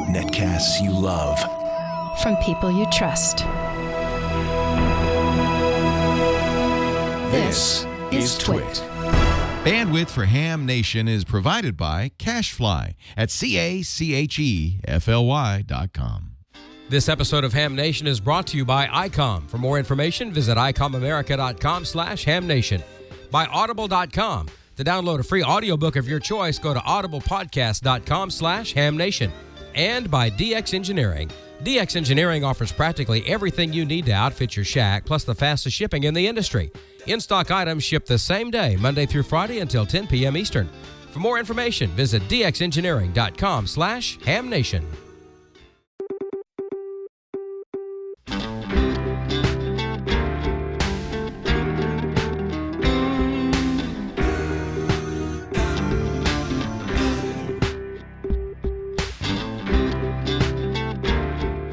Netcasts you love. From people you trust. This is Twit. Bandwidth for Ham Nation is provided by CashFly at CACHEFLY.com. This episode of Ham Nation is brought to you by Icom. For more information, visit icomamerica.com/hamnation. By Audible.com. To download a free audiobook of your choice, go to audiblepodcast.com/hamnation. And by DX Engineering. DX Engineering offers practically everything you need to outfit your shack, plus the fastest shipping in the industry. In-stock items ship the same day, Monday through Friday until 10 p.m. Eastern. For more information, visit dxengineering.com/hamnation.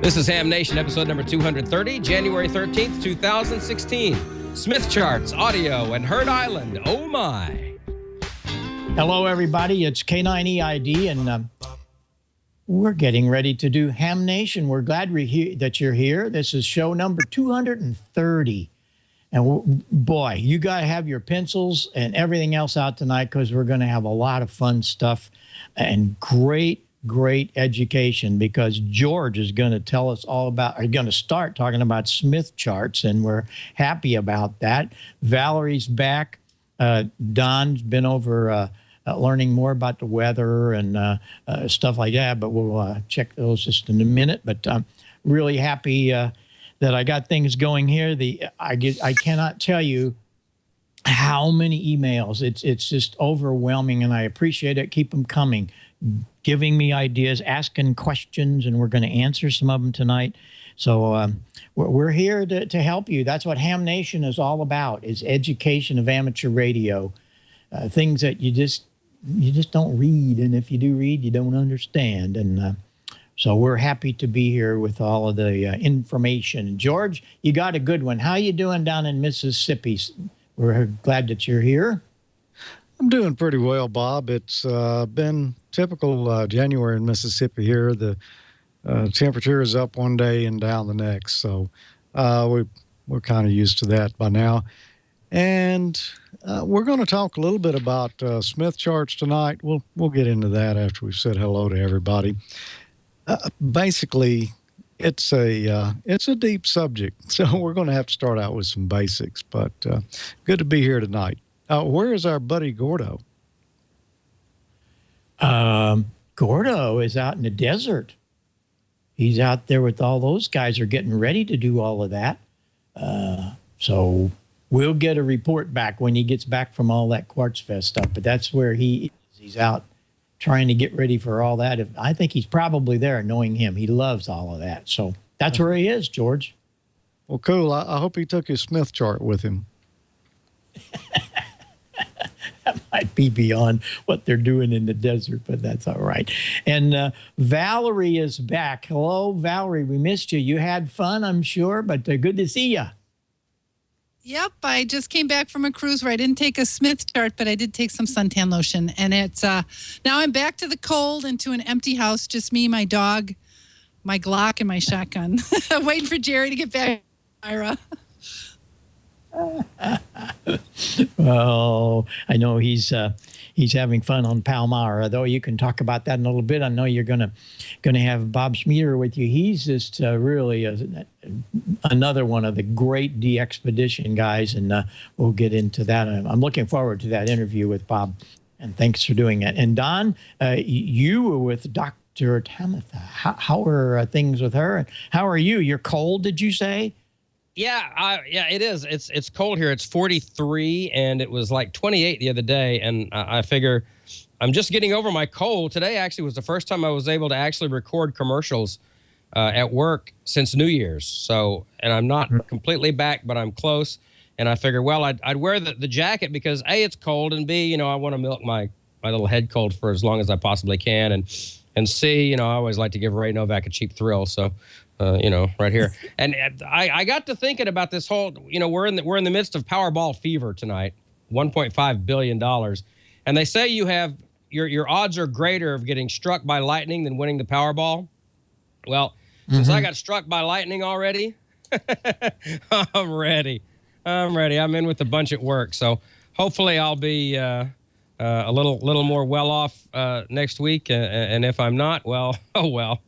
This is Ham Nation, episode number 230, January 13th, 2016. Smith Charts, audio, and Herd Island. Oh, my. Hello, everybody. It's K9EID, and we're getting ready to do Ham Nation. We're glad that you're here. This is show number 230. And boy, you got to have your pencils and everything else out tonight because we're going to have a lot of fun stuff and great education, because George is going to tell us all about, are going to start talking about Smith charts, and we're happy about that. Valerie's back. Don's been over learning more about the weather and stuff like that, but we'll check those just in a minute. But I'm really happy that I got things going here. I cannot tell you how many emails. It's just overwhelming, and I appreciate it. Keep them coming. Giving me ideas, asking questions, and we're going to answer some of them tonight. So we're here to help you. That's what Ham Nation is all about, is education of amateur radio. Things that you just don't read, and if you do read, you don't understand. And so we're happy to be here with all of the information. George, you got a good one. How you doing down in Mississippi? We're glad that you're here. I'm doing pretty well, Bob. It's been typical January in Mississippi here. The temperature is up one day and down the next, so we're kind of used to that by now. And we're going to talk a little bit about Smith charts tonight. We'll get into that after we've said hello to everybody. Basically, it's a deep subject, so we're going to have to start out with some basics. But good to be here tonight. Where is our buddy Gordo? Gordo is out in the desert. He's out there with all those guys are getting ready to do all of that. So we'll get a report back when he gets back from all that Quartz Fest stuff. But that's where he is. He's out trying to get ready for all that. I think he's probably there, knowing him. He loves all of that. So that's where he is, George. Well, cool. I hope he took his Smith chart with him. That might be beyond what they're doing in the desert, but that's all right. And Valerie is back. Hello, Valerie. We missed you. You had fun, I'm sure, but good to see you. Yep, I just came back from a cruise where I didn't take a Smith chart, but I did take some suntan lotion. And it's now I'm back to the cold and to an empty house, just me, my dog, my Glock, and my shotgun. Waiting for Jerry to get back. Ira. Oh, I know he's having fun on Palmyra, though. You can talk about that in a little bit. I know you're gonna have Bob Schmieder with you. He's just really another one of the great de-expedition guys, and we'll get into that. I'm looking forward to that interview with Bob, and thanks for doing it. And Don, you were with Dr. Tamitha. How are things with her? And how are you? You're cold, did you say? Yeah, it is. It's cold here. It's 43, and it was like 28 the other day. And I figure I'm just getting over my cold. Today actually was the first time I was able to actually record commercials at work since New Year's. So, and I'm not completely back, but I'm close. And I figured, well, I'd wear the jacket because A, it's cold, and B, I want to milk my little head cold for as long as I possibly can. And C, I always like to give Ray Novak a cheap thrill. So. Right here. And I got to thinking about this whole, we're in the midst of Powerball fever tonight, $1.5 billion. And they say you have, your odds are greater of getting struck by lightning than winning the Powerball. Well, since I got struck by lightning already, I'm ready. I'm in with a bunch at work. So hopefully I'll be a little more well off next week. And if I'm not, well, oh well.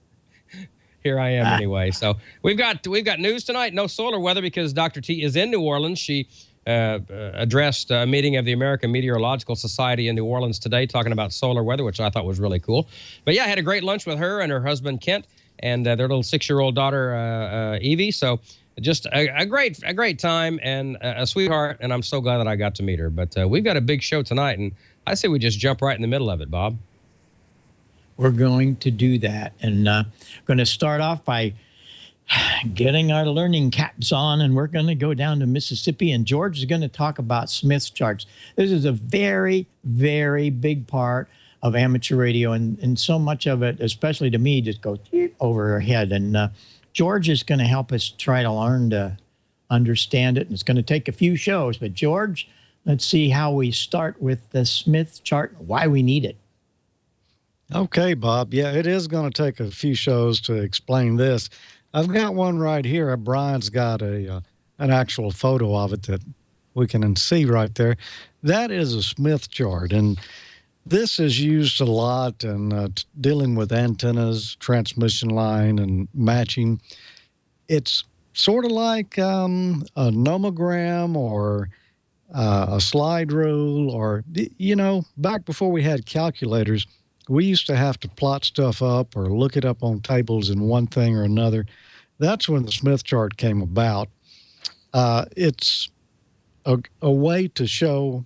Here I am anyway. So we've got news tonight. No solar weather because Dr. T is in New Orleans. She addressed a meeting of the American Meteorological Society in New Orleans today talking about solar weather, which I thought was really cool. But yeah, I had a great lunch with her and her husband, Kent, and their little 6-year-old daughter, Evie. So just a great time and a sweetheart, and I'm so glad that I got to meet her. But we've got a big show tonight, and I say we just jump right in the middle of it, Bob. We're going to do that. And going to start off by getting our learning caps on, and we're going to go down to Mississippi, and George is going to talk about Smith's charts. This is a very, very big part of amateur radio, and so much of it, especially to me, just goes over our head. And George is going to help us try to learn to understand it, and it's going to take a few shows. But George, let's see how we start with the Smith chart, why we need it. Okay, Bob. Yeah, it is going to take a few shows to explain this. I've got one right here. Brian's got an actual photo of it that we can see right there. That is a Smith chart, and this is used a lot in dealing with antennas, transmission line, and matching. It's sort of like a nomogram or a slide rule, or, back before we had calculators, we used to have to plot stuff up or look it up on tables in one thing or another. That's when the Smith chart came about. It's a way to show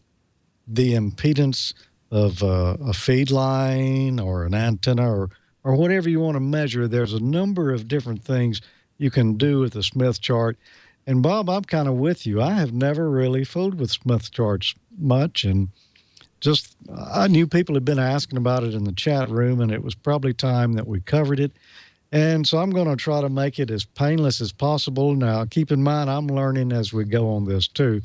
the impedance of a feed line or an antenna or whatever you want to measure. There's a number of different things you can do with the Smith chart. And Bob, I'm kind of with you. I have never really fooled with Smith charts much, and just I knew people had been asking about it in the chat room, and it was probably time that we covered it. And so I'm going to try to make it as painless as possible. Now, keep in mind, I'm learning as we go on this too.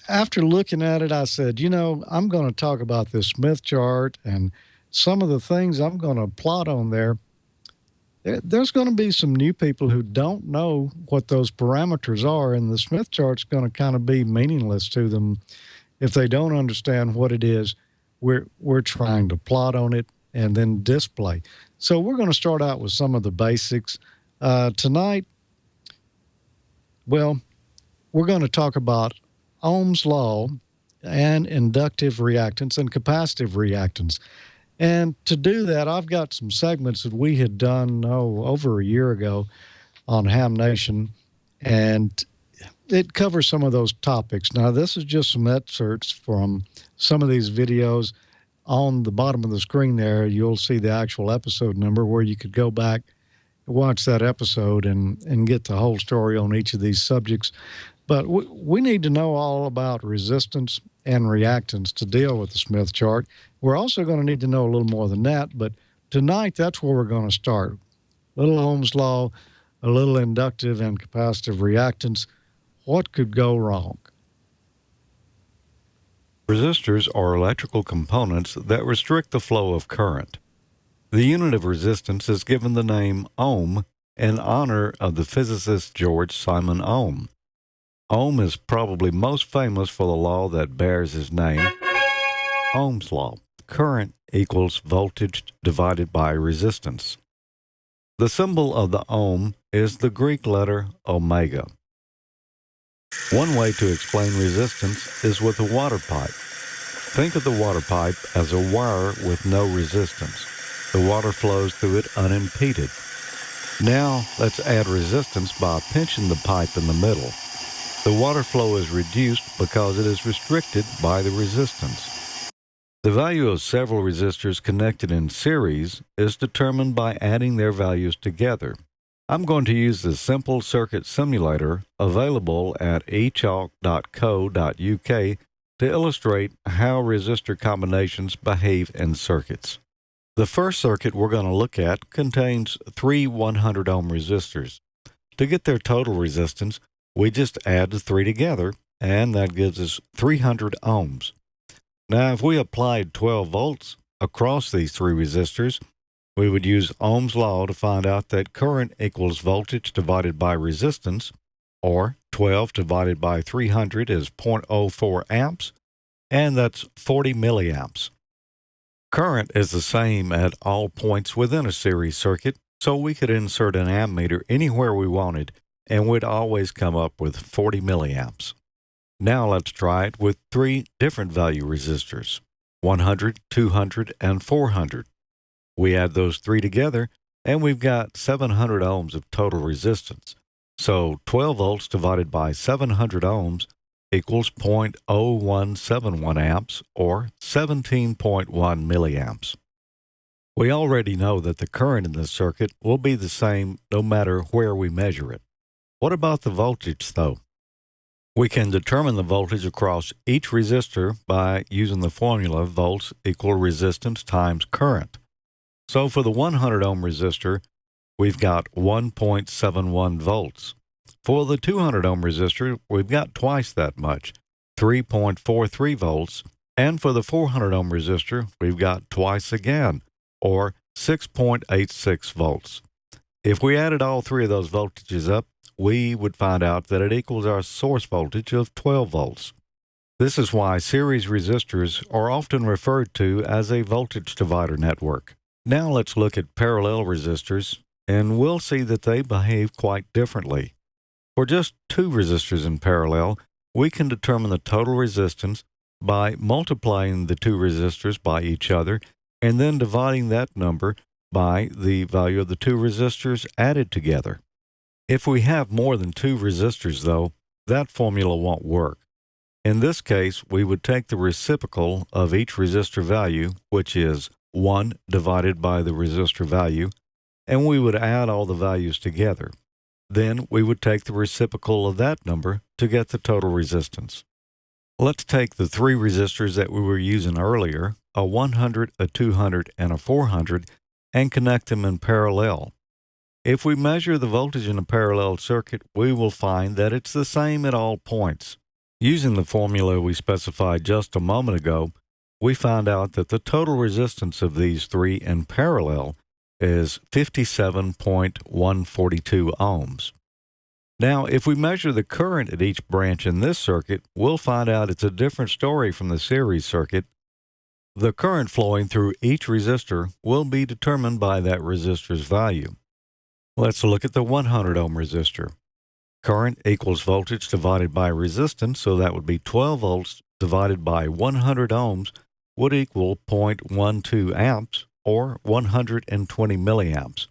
After looking at it, I said, I'm going to talk about this Smith chart and some of the things I'm going to plot on there. There's going to be some new people who don't know what those parameters are, and the Smith chart's going to kind of be meaningless to them if they don't understand what it is we're trying to plot on it and then display. So we're going to start out with some of the basics. Tonight, well, we're going to talk about Ohm's law and inductive reactance and capacitive reactance. And to do that, I've got some segments that we had done over a year ago on Ham Nation, and it covers some of those topics. Now, this is just some excerpts from some of these videos. On the bottom of the screen there, you'll see the actual episode number where you could go back, watch that episode, and get the whole story on each of these subjects. But we need to know all about resistance and reactance to deal with the Smith chart. We're also going to need to know a little more than that, but tonight that's where we're going to start. A little Ohm's law, a little inductive and capacitive reactance. What could go wrong? Resistors are electrical components that restrict the flow of current. The unit of resistance is given the name ohm in honor of the physicist George Simon Ohm. Ohm is probably most famous for the law that bears his name, Ohm's law. Current equals voltage divided by resistance. The symbol of the ohm is the Greek letter omega. One way to explain resistance is with a water pipe. Think of the water pipe as a wire with no resistance. The water flows through it unimpeded. Now let's add resistance by pinching the pipe in the middle. The water flow is reduced because it is restricted by the resistance. The value of several resistors connected in series is determined by adding their values together. I'm going to use the simple circuit simulator available at echalk.co.uk to illustrate how resistor combinations behave in circuits. The first circuit we're going to look at contains three 100 ohm resistors. To get their total resistance, we just add the three together, and that gives us 300 ohms. Now, if we applied 12 volts across these three resistors, we would use Ohm's law to find out that current equals voltage divided by resistance, or 12 divided by 300 is 0.04 amps, and that's 40 milliamps. Current is the same at all points within a series circuit, so we could insert an ammeter anywhere we wanted, and we'd always come up with 40 milliamps. Now let's try it with three different value resistors, 100, 200, and 400. We add those three together, and we've got 700 ohms of total resistance. So 12 volts divided by 700 ohms equals 0.0171 amps, or 17.1 milliamps. We already know that the current in this circuit will be the same no matter where we measure it. What about the voltage, though? We can determine the voltage across each resistor by using the formula volts equal resistance times current. So for the 100 ohm resistor, we've got 1.71 volts. For the 200 ohm resistor, we've got twice that much, 3.43 volts. And for the 400 ohm resistor, we've got twice again, or 6.86 volts. If we added all three of those voltages up, we would find out that it equals our source voltage of 12 volts. This is why series resistors are often referred to as a voltage divider network. Now let's look at parallel resistors, and we'll see that they behave quite differently. For just two resistors in parallel, we can determine the total resistance by multiplying the two resistors by each other and then dividing that number by the value of the two resistors added together. If we have more than two resistors, though, that formula won't work. In this case, we would take the reciprocal of each resistor value, which is 1 divided by the resistor value, and we would add all the values together. Then we would take the reciprocal of that number to get the total resistance. Let's take the three resistors that we were using earlier, a 100, a 200, and a 400, and connect them in parallel. If we measure the voltage in a parallel circuit, we will find that it's the same at all points. Using the formula we specified just a moment ago, we found out that the total resistance of these three in parallel is 57.142 ohms. Now, if we measure the current at each branch in this circuit, we'll find out it's a different story from the series circuit. The current flowing through each resistor will be determined by that resistor's value. Let's look at the 100 ohm resistor. Current equals voltage divided by resistance, so that would be 12 volts divided by 100 ohms would equal 0.12 amps, or 120 milliamps.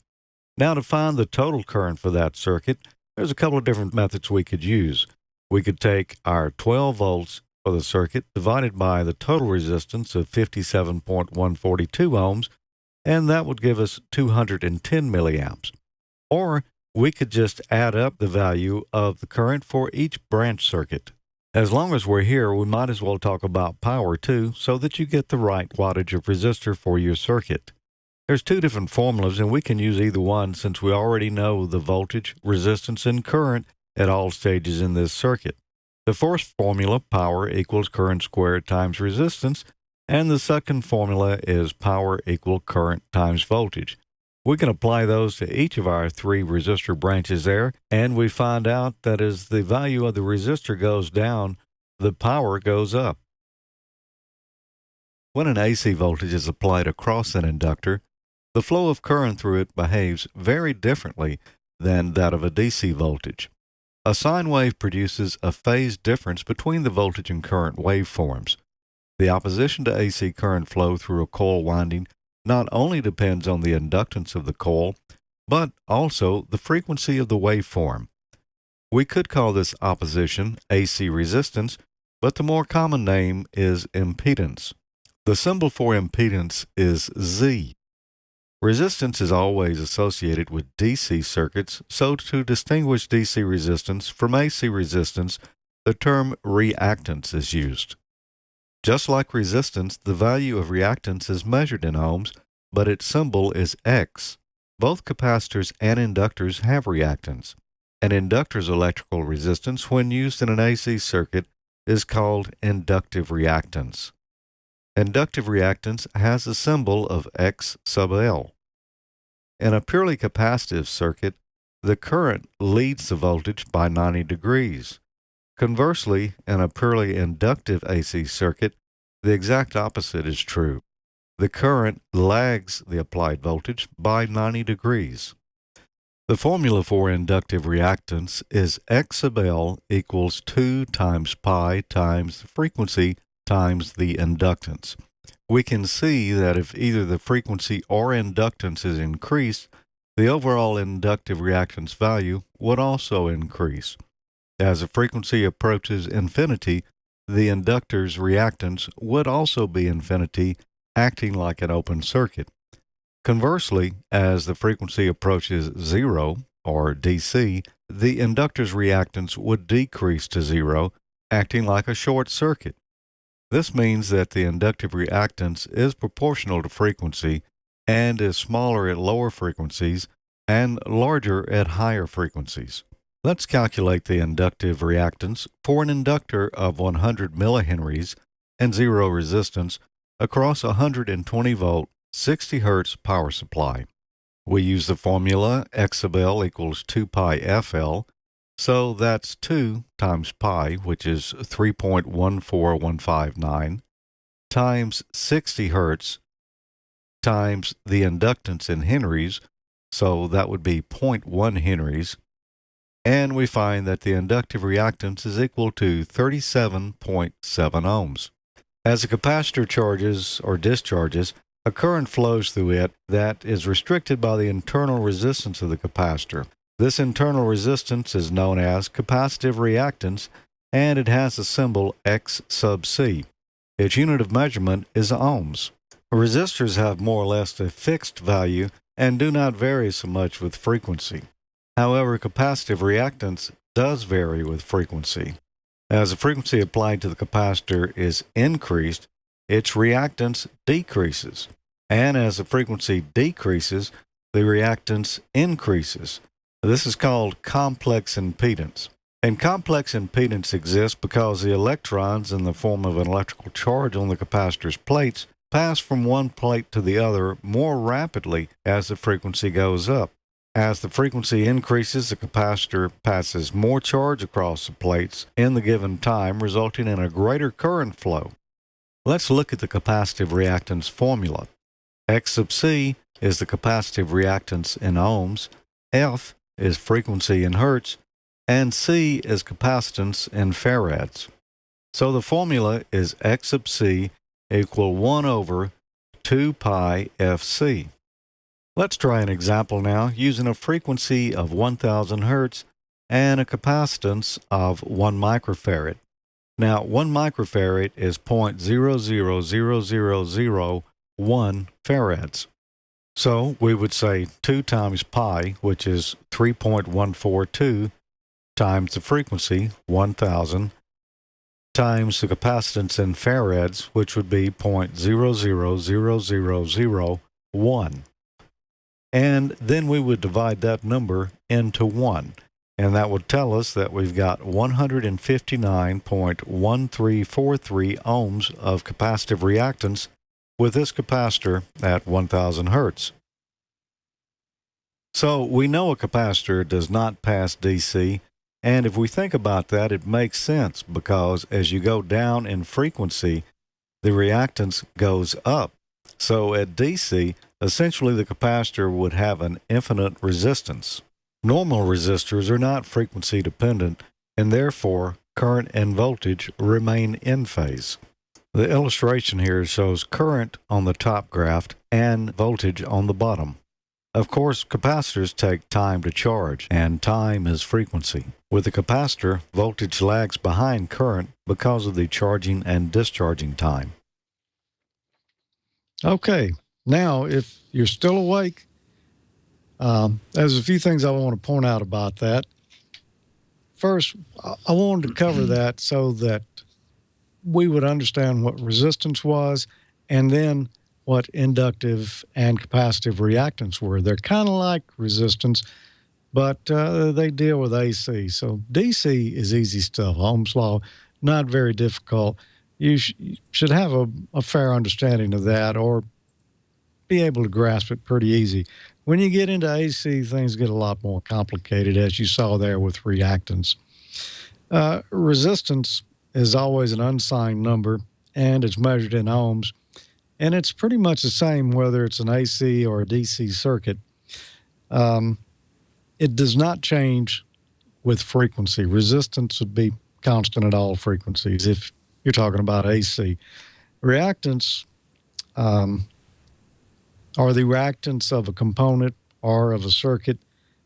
Now, to find the total current for that circuit, there's a couple of different methods we could use. We could take our 12 volts for the circuit divided by the total resistance of 57.142 ohms, and that would give us 210 milliamps. Or we could just add up the value of the current for each branch circuit. As long as we're here, we might as well talk about power too, so that you get the right wattage of resistor for your circuit. There's two different formulas, and we can use either one since we already know the voltage, resistance, and current at all stages in this circuit. The first formula, power equals current squared times resistance, and the second formula is power equal current times voltage. We can apply those to each of our three resistor branches there, and we find out that as the value of the resistor goes down, the power goes up. When an AC voltage is applied across an inductor, the flow of current through it behaves very differently than that of a DC voltage. A sine wave produces a phase difference between the voltage and current waveforms. The opposition to AC current flow through a coil winding not only depends on the inductance of the coil, but also the frequency of the waveform. We could call this opposition AC resistance, but the more common name is impedance. The symbol for impedance is Z. Resistance is always associated with DC circuits, so to distinguish DC resistance from AC resistance, the term reactance is used. Just like resistance, the value of reactance is measured in ohms, but its symbol is X. Both capacitors and inductors have reactance. An inductor's electrical resistance, when used in an AC circuit, is called inductive reactance. Inductive reactance has a symbol of X sub L. In a purely capacitive circuit, the current leads the voltage by 90 degrees. Conversely, in a purely inductive AC circuit, the exact opposite is true. The current lags the applied voltage by 90 degrees. The formula for inductive reactance is X sub L equals 2 times pi times the frequency times the inductance. We can see that if either the frequency or inductance is increased, the overall inductive reactance value would also increase. As the frequency approaches infinity, the inductor's reactance would also be infinity, acting like an open circuit. Conversely, as the frequency approaches zero, or DC, the inductor's reactance would decrease to zero, acting like a short circuit. This means that the inductive reactance is proportional to frequency and is smaller at lower frequencies and larger at higher frequencies. Let's calculate the inductive reactance for an inductor of 100 millihenries and zero resistance across a 120 volt, 60 hertz power supply. We use the formula X sub L equals 2 pi FL, so that's 2 times pi, which is 3.14159, times 60 hertz, times the inductance in henries, so that would be 0.1 henries, and we find that the inductive reactance is equal to 37.7 ohms. As a capacitor charges or discharges, a current flows through it that is restricted by the internal resistance of the capacitor. This internal resistance is known as capacitive reactance, and it has the symbol X sub C. Its unit of measurement is ohms. Resistors have more or less a fixed value and do not vary so much with frequency. However, capacitive reactance does vary with frequency. As the frequency applied to the capacitor is increased, its reactance decreases. And as the frequency decreases, the reactance increases. This is called complex impedance. And complex impedance exists because the electrons in the form of an electrical charge on the capacitor's plates pass from one plate to the other more rapidly as the frequency goes up. As the frequency increases, the capacitor passes more charge across the plates in the given time, resulting in a greater current flow. Let's look at the capacitive reactance formula. X sub C is the capacitive reactance in ohms, F is frequency in hertz, and C is capacitance in farads. So the formula is X sub C equal 1 over 2 pi FC. Let's try an example now using a frequency of 1000 hertz and a capacitance of 1 microfarad. Now, 1 microfarad is 0.000001 farads. So we would say 2 times pi, which is 3.142, times the frequency, 1000, times the capacitance in farads, which would be 0.000001. And then we would divide that number into 1. And that would tell us that we've got 159.1343 ohms of capacitive reactance with this capacitor at 1000 hertz. So we know a capacitor does not pass DC, and if we think about that, it makes sense because as you go down in frequency, the reactance goes up. So at DC, essentially the capacitor would have an infinite resistance. Normal resistors are not frequency dependent, and therefore current and voltage remain in phase. The illustration here shows current on the top graph and voltage on the bottom. Of course, capacitors take time to charge, and time is frequency. With a capacitor, voltage lags behind current because of the charging and discharging time. Okay, now if you're still awake, there's a few things I want to point out about that. First, I wanted to cover that so that we would understand what resistance was and then what inductive and capacitive reactance were. They're kind of like resistance, but they deal with AC. So DC is easy stuff. Ohm's law, not very difficult. you should have a fair understanding of that, or be able to grasp it pretty easy. When you get into AC, things get a lot more complicated, as you saw there with reactance. Resistance is always an unsigned number, and it's measured in ohms. And it's pretty much the same whether it's an AC or a DC circuit. It does not change with frequency. Resistance would be constant at all frequencies if you're talking about AC. Reactance or the reactance of a component or of a circuit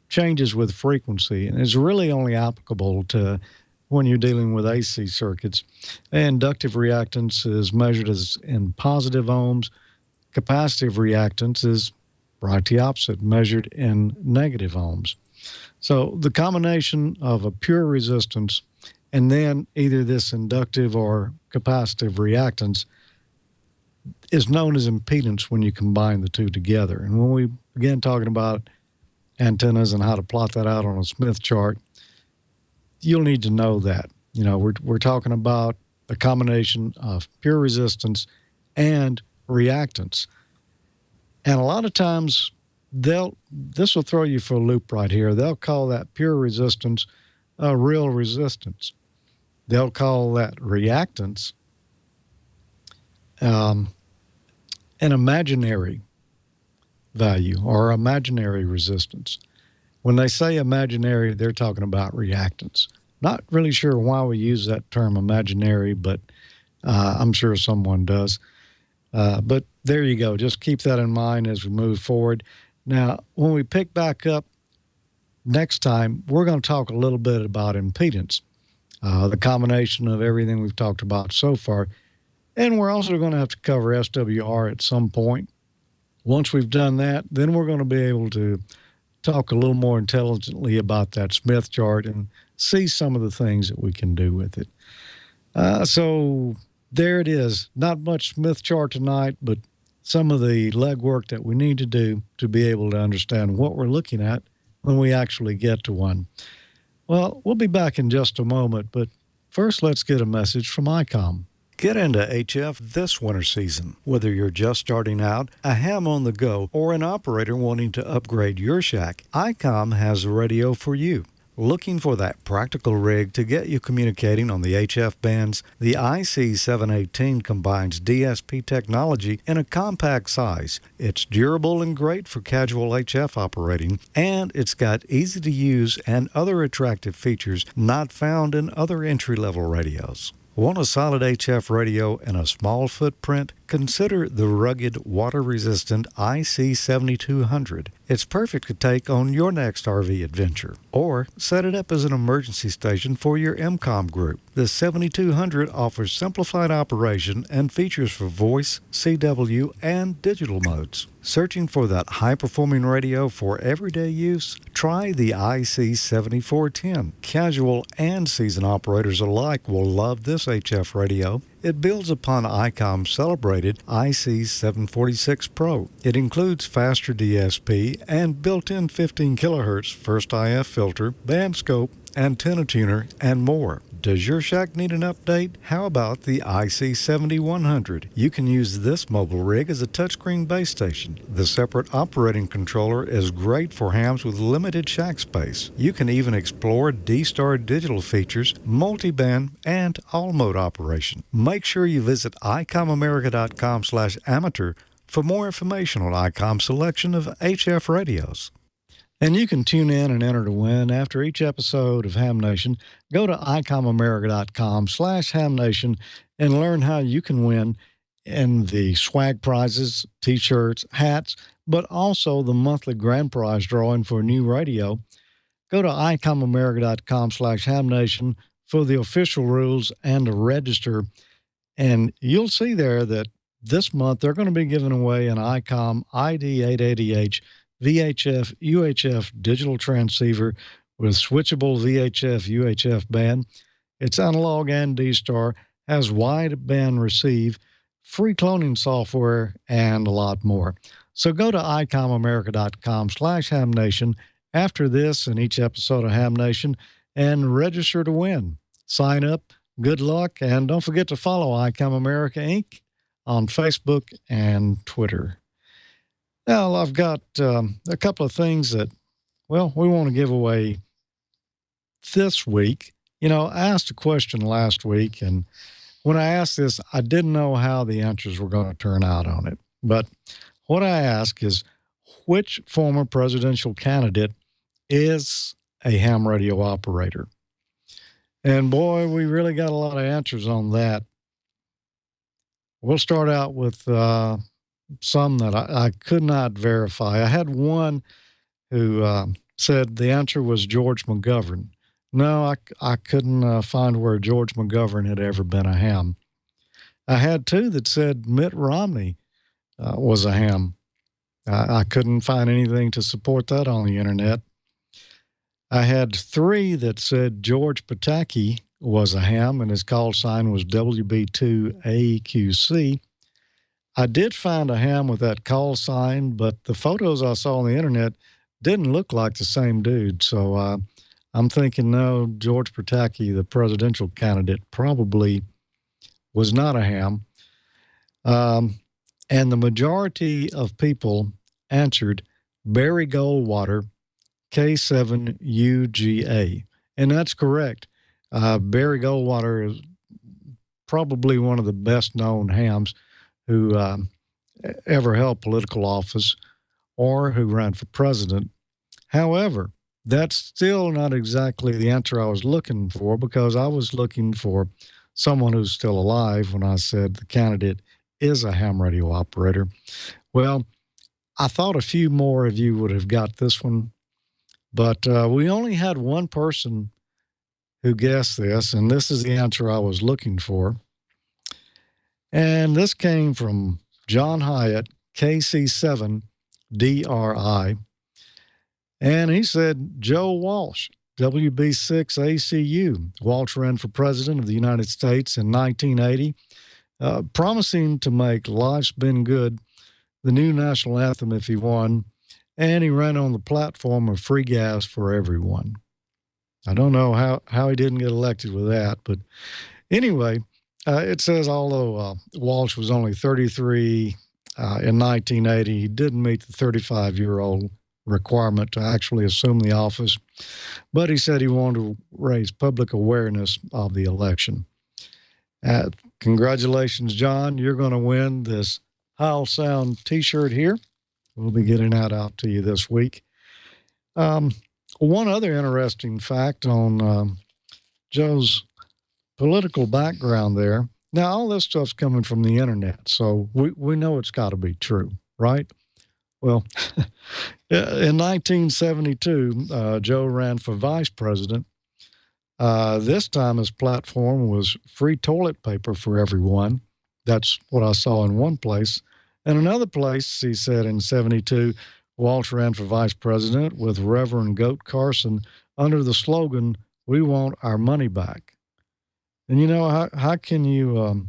changes with frequency, and is really only applicable to when you're dealing with AC circuits. Inductive reactance is measured as in positive ohms. Capacitive reactance is right the opposite, measured in negative ohms. So the combination of a pure resistance and then either this inductive or capacitive reactance is known as impedance when you combine the two together. And when we begin talking about antennas and how to plot that out on a Smith chart, you'll need to know that. You know, we're talking about a combination of pure resistance and reactance. And a lot of times this will throw you for a loop right here. They'll call that pure resistance a real resistance. They'll call that reactance an imaginary value or imaginary resistance. When they say imaginary, they're talking about reactance. Not really sure why we use that term imaginary, but I'm sure someone does. But there you go. Just keep that in mind as we move forward. Now, when we pick back up next time, we're going to talk a little bit about impedance, the combination of everything we've talked about so far. And we're also going to have to cover SWR at some point. Once we've done that, then we're going to be able to talk a little more intelligently about that Smith chart and see some of the things that we can do with it. So there it is. Not much Smith chart tonight, but some of the legwork that we need to do to be able to understand what we're looking at when we actually get to one. Well, we'll be back in just a moment, but first let's get a message from Icom. Get into HF this winter season. Whether you're just starting out, a ham on the go, or an operator wanting to upgrade your shack, Icom has a radio for you. Looking for that practical rig to get you communicating on the HF bands? The IC718 combines DSP technology in a compact size. It's durable and great for casual HF operating, and it's got easy-to-use and other attractive features not found in other entry-level radios. Want a solid HF radio and a small footprint? Consider the rugged, water-resistant IC7200. It's perfect to take on your next RV adventure. Or set it up as an emergency station for your MCOM group. The 7200 offers simplified operation and features for voice, CW, and digital modes. Searching for that high-performing radio for everyday use? Try the IC7410. Casual and seasoned operators alike will love this HF radio. It builds upon Icom's celebrated IC746 Pro. It includes faster DSP and built-in 15 kHz first IF filter, band scope, antenna tuner, and more. Does your shack need an update? How about the IC7100? You can use this mobile rig as a touchscreen base station. The separate operating controller is great for hams with limited shack space. You can even explore D-Star digital features, multi-band, and all-mode operation. Make sure you visit icomamerica.com/amateur for more information on Icom's selection of HF radios. And you can tune in and enter to win after each episode of Ham Nation. Go to icomamerica.com/hamnation and learn how you can win in the swag prizes, t-shirts, hats, but also the monthly grand prize drawing for a new radio. Go to icomamerica.com/hamnation for the official rules and to register. And you'll see there that this month they're going to be giving away an Icom ID880H VHF UHF digital transceiver with switchable VHF UHF band. It's analog and D-Star, has wide band receive, free cloning software, and a lot more. So go to icomamerica.com/hamnation after this and each episode of Ham Nation and register to win. Sign up, good luck, and don't forget to follow Icom America Inc. on Facebook and Twitter. Now, I've got a couple of things that, well, we want to give away this week. You know, I asked a question last week, and when I asked this, I didn't know how the answers were going to turn out on it. But what I ask is, which former presidential candidate is a ham radio operator? And boy, we really got a lot of answers on that. We'll start out with some that I could not verify. I had one who said the answer was George McGovern. No, I couldn't find where George McGovern had ever been a ham. I had two that said Mitt Romney was a ham. I couldn't find anything to support that on the internet. I had three that said George Pataki was a ham and his call sign was WB2AQC. I did find a ham with that call sign, but the photos I saw on the internet didn't look like the same dude. So I'm thinking, no, George Pataki, the presidential candidate, probably was not a ham. And the majority of people answered Barry Goldwater, K7UGA. And that's correct. Barry Goldwater is probably one of the best known hams who ever held political office or who ran for president. However, that's still not exactly the answer I was looking for, because I was looking for someone who's still alive when I said the candidate is a ham radio operator. Well, I thought a few more of you would have got this one, but we only had one person who guessed this, and this is the answer I was looking for. And this came from John Hyatt, KC7DRI. And he said Joe Walsh, WB6ACU. Walsh ran for president of the United States in 1980, promising to make Life's Been Good the new national anthem if he won. And he ran on the platform of free gas for everyone. I don't know how he didn't get elected with that. But anyway, it says although Walsh was only 33 in 1980, he didn't meet the 35-year-old requirement to actually assume the office. But he said he wanted to raise public awareness of the election. Congratulations, John. You're going to win this Heil Sound t-shirt here. We'll be getting that out to you this week. One other interesting fact on Joe's political background there. Now, all this stuff's coming from the internet, so we know it's got to be true, right? Well, in 1972, Joe ran for vice president. This time his platform was free toilet paper for everyone. That's what I saw in one place. And another place, he said in 72, Walsh ran for vice president with Reverend Goat Carson under the slogan, "We want our money back." And you know, how can you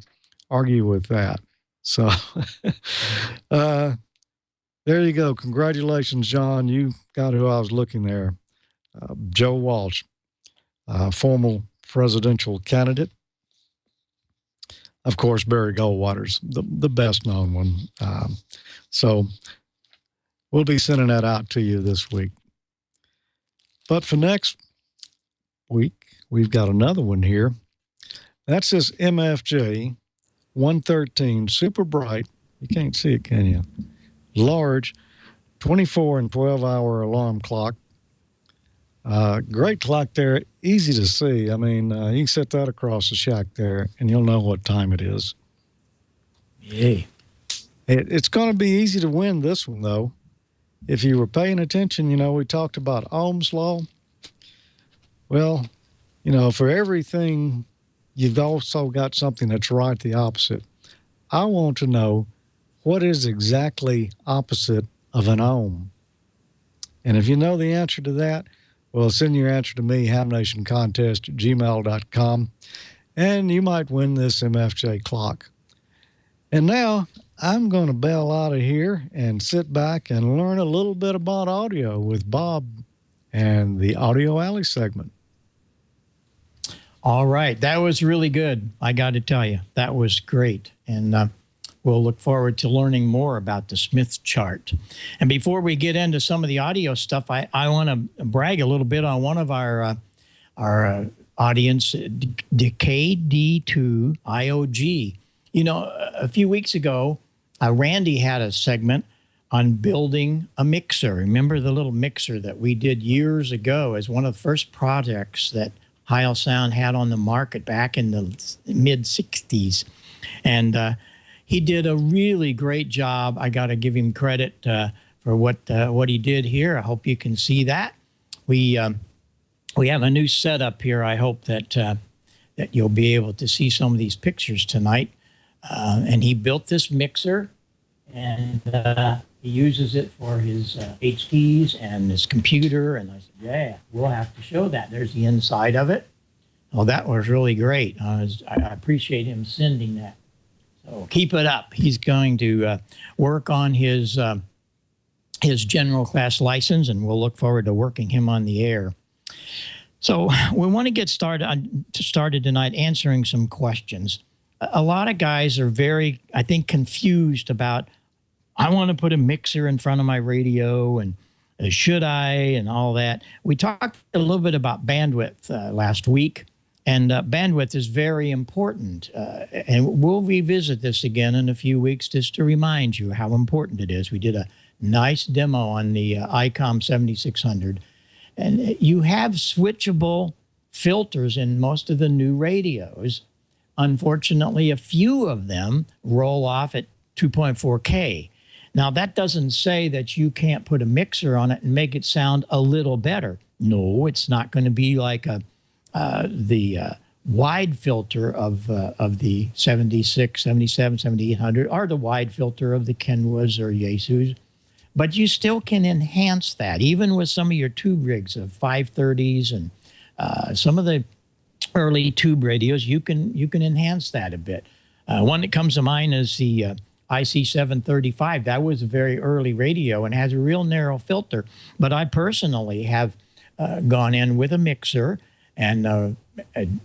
argue with that? So there you go. Congratulations, John. You got who I was looking there. Joe Walsh, former presidential candidate. Of course, Barry Goldwater's the best known one. So we'll be sending that out to you this week. But for next week, we've got another one here. That's this MFJ 113, super bright. You can't see it, can you? Large, 24 and 12-hour alarm clock. Great clock there, easy to see. I mean, you can set that across the shack there, and you'll know what time it is. Yay. It's going to be easy to win this one, though. If you were paying attention, you know, we talked about Ohm's Law. Well, you know, for everything, you've also got something that's right the opposite. I want to know what is exactly opposite of an ohm. And if you know the answer to that, well, send your answer to me, hamnationcontest@gmail.com, and you might win this MFJ clock. And now I'm going to bail out of here and sit back and learn a little bit about audio with Bob and the Audio Alley segment. All right. That was really good. I got to tell you, that was great. And we'll look forward to learning more about the Smith chart. And before we get into some of the audio stuff, I want to brag a little bit on one of our audience, KD2 IOG. You know, a few weeks ago, Randy had a segment on building a mixer. Remember the little mixer that we did years ago as one of the first projects that Heil Sound had on the market back in the mid-'60s. And he did a really great job. I got to give him credit for what he did here. I hope you can see that. We have a new setup here. I hope that you'll be able to see some of these pictures tonight. And he built this mixer, and he uses it for his HTs and his computer. And I said, yeah, we'll have to show that. There's the inside of it. Well, that was really great. I appreciate him sending that. So keep it up. He's going to work on his general class license, and we'll look forward to working him on the air. So we want to get started tonight answering some questions. A lot of guys are very, I think, confused about, I want to put a mixer in front of my radio, and should I, and all that. We talked a little bit about bandwidth last week, and bandwidth is very important. And we'll revisit this again in a few weeks just to remind you how important it is. We did a nice demo on the Icom 7600. And you have switchable filters in most of the new radios. Unfortunately, a few of them roll off at 2.4K. Now, that doesn't say that you can't put a mixer on it and make it sound a little better. No, it's not going to be like the wide filter of the 76, 77, 7800, or the wide filter of the Kenwas or Yaesus. But you still can enhance that, even with some of your tube rigs of 530s and some of the early tube radios. You can enhance that a bit. One that comes to mind is the IC735. That was a very early radio and has a real narrow filter. But I personally have gone in with a mixer and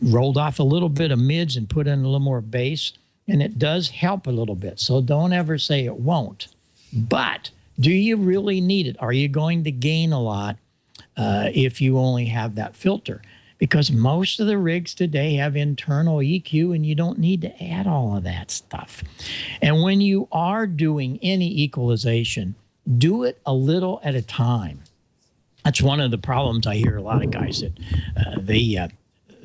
rolled off a little bit of mids and put in a little more bass, and it does help a little bit. So don't ever say it won't. But do you really need it? Are you going to gain a lot if you only have that filter? Because most of the rigs today have internal EQ, and you don't need to add all of that stuff. And when you are doing any equalization, do it a little at a time. That's one of the problems. I hear a lot of guys that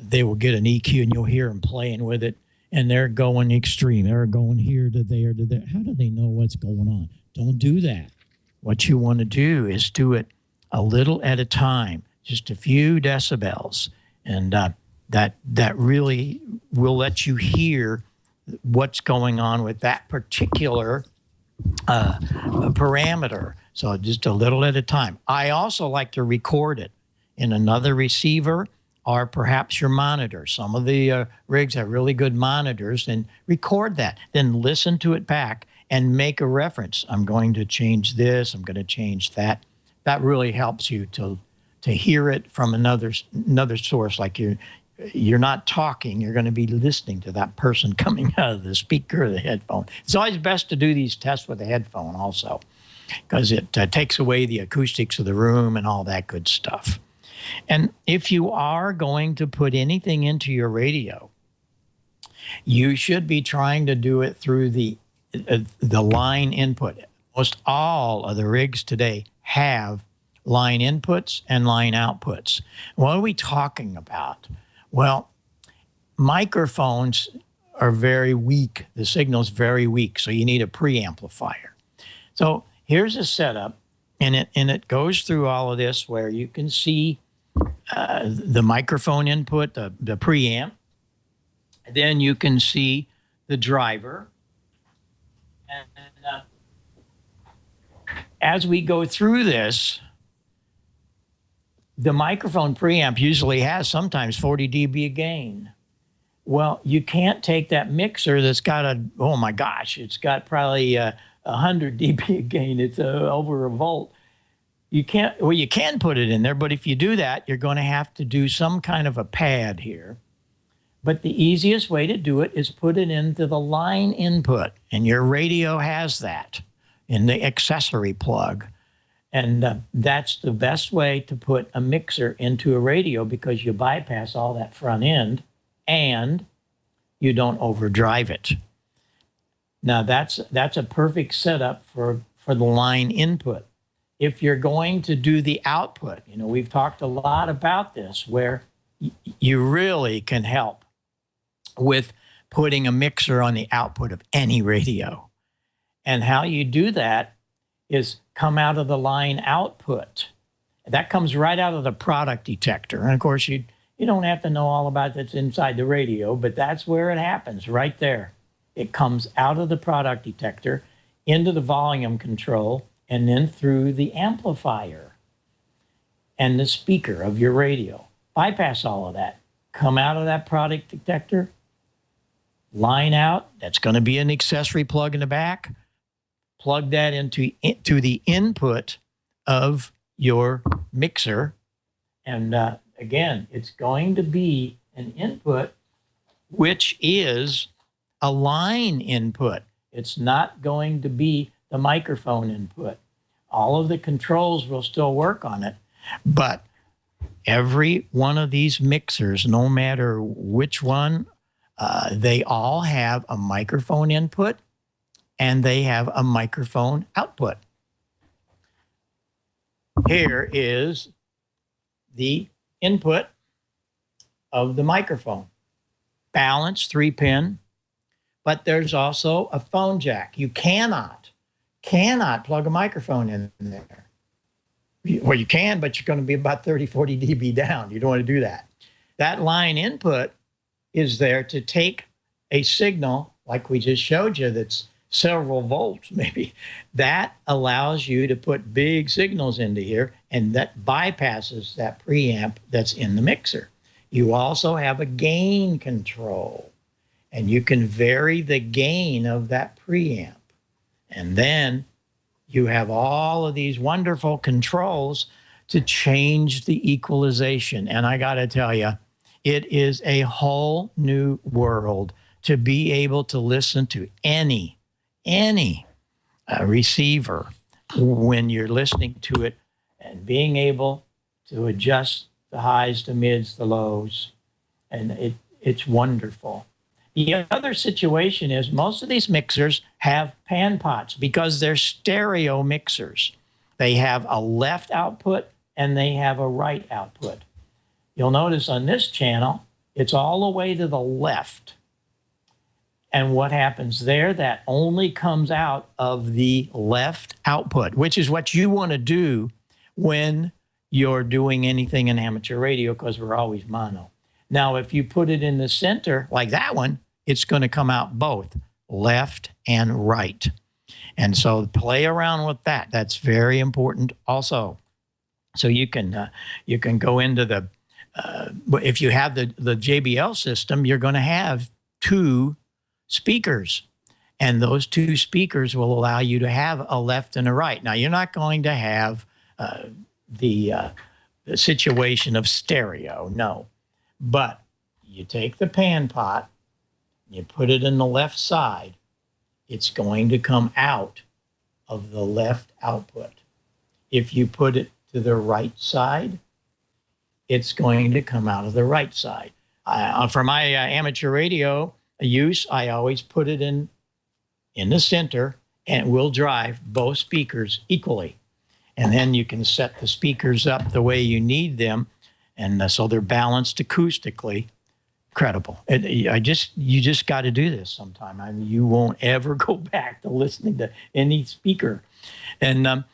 they will get an EQ, and you'll hear them playing with it, and they're going extreme. They're going here to there to there. How do they know what's going on? Don't do that. What you want to do is do it a little at a time, just a few decibels. And that really will let you hear what's going on with that particular parameter. So just a little at a time. I also like to record it in another receiver or perhaps your monitor. Some of the rigs have really good monitors, and record that. Then listen to it back and make a reference. I'm going to change this. I'm going to change that. That really helps you to hear it from another source. Like you're not talking, you're going to be listening to that person coming out of the speaker or the headphone. It's always best to do these tests with a headphone also, because it takes away the acoustics of the room and all that good stuff. And if you are going to put anything into your radio, you should be trying to do it through the line input. Most all of the rigs today have line inputs and line outputs. What are we talking about? Well, microphones are very weak. The signal's very weak, so you need a preamplifier. So here's a setup, and it goes through all of this where you can see the microphone input, the preamp. Then you can see the driver. And as we go through this, the microphone preamp usually has sometimes 40 dB gain. Well, you can't take that mixer that's got oh my gosh, it's got probably 100 dB gain. It's over a volt. You can't, you can put it in there, but if you do that, you're going to have to do some kind of a pad here. But the easiest way to do it is put it into the line input, and your radio has that in the accessory plug. And that's the best way to put a mixer into a radio, because you bypass all that front end and you don't overdrive it. Now, that's a perfect setup for the line input. If you're going to do the output, we've talked a lot about this, where you really can help with putting a mixer on the output of any radio. And how you do that is come out of the line output. That comes right out of the product detector. And of course, you don't have to know all about that's inside the radio, but that's where it happens, right there. It comes out of the product detector into the volume control and then through the amplifier and the speaker of your radio. Bypass all of that. Come out of that product detector, line out. That's going to be an accessory plug in the back. Plug that into the input of your mixer. And again, it's going to be an input which is a line input. It's not going to be the microphone input. All of the controls will still work on it, but every one of these mixers, no matter which one, they all have a microphone input and they have a microphone output. Here is the input of the microphone. Balanced 3-pin, but there's also a phone jack. You cannot plug a microphone in there. Well, you can, but you're going to be about 30, 40 dB down. You don't want to do that. That line input is there to take a signal, like we just showed you, that's several volts maybe. That allows you to put big signals into here, and that bypasses that preamp that's in the mixer. You also have a gain control, and you can vary the gain of that preamp. And then you have all of these wonderful controls to change the equalization. And I got to tell you, it is a whole new world to be able to listen to any receiver when you're listening to it, and being able to adjust the highs, the mids, the lows. And it's wonderful. The other situation is most of these mixers have pan pots because they're stereo mixers. They have a left output and they have a right output. You'll notice on this channel, it's all the way to the left. And what happens there, that only comes out of the left output, which is what you want to do when you're doing anything in amateur radio, because we're always mono. Now, if you put it in the center, like that one, it's going to come out both left and right. And so play around with that. That's very important also. So you can go into the, if you have the JBL system, you're going to have 2 speakers. And those 2 speakers will allow you to have a left and a right. Now, you're not going to have the situation of stereo, no. But you take the pan pot, you put it in the left side, it's going to come out of the left output. If you put it to the right side, it's going to come out of the right side. For my amateur radio use, I always put it in the center, and it will drive both speakers equally. And then you can set the speakers up the way you need them, and so they're balanced acoustically. Incredible. You just got to do this sometime. I mean, you won't ever go back to listening to any speaker. And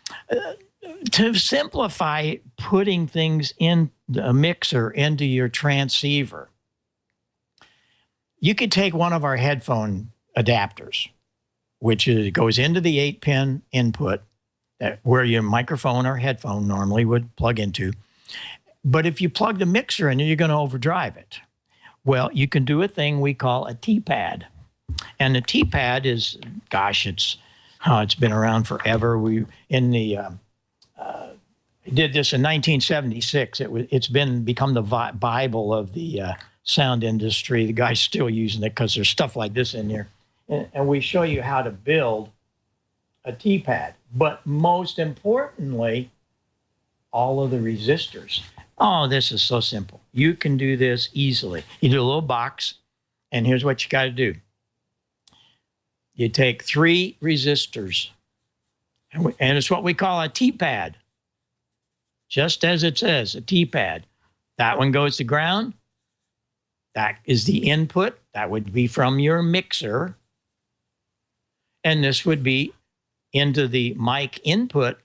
to simplify putting things in a mixer into your transceiver, you could take one of our headphone adapters, which goes into the 8-pin input, where your microphone or headphone normally would plug into. But if you plug the mixer in, you're going to overdrive it. Well, you can do a thing we call a T-pad. And the T-pad is, gosh, it's been around forever. We did this in 1976. It's become the Bible of the sound industry. The guy's still using it because there's stuff like this in there. And we show you how to build a T-pad. But most importantly, all of the resistors. Oh, this is so simple. You can do this easily. You do a little box, and here's what you got to do. You take 3 resistors, and it's what we call a T-pad. Just as it says, a T-pad. That one goes to ground. That is the input. That would be from your mixer. And this would be into the mic input.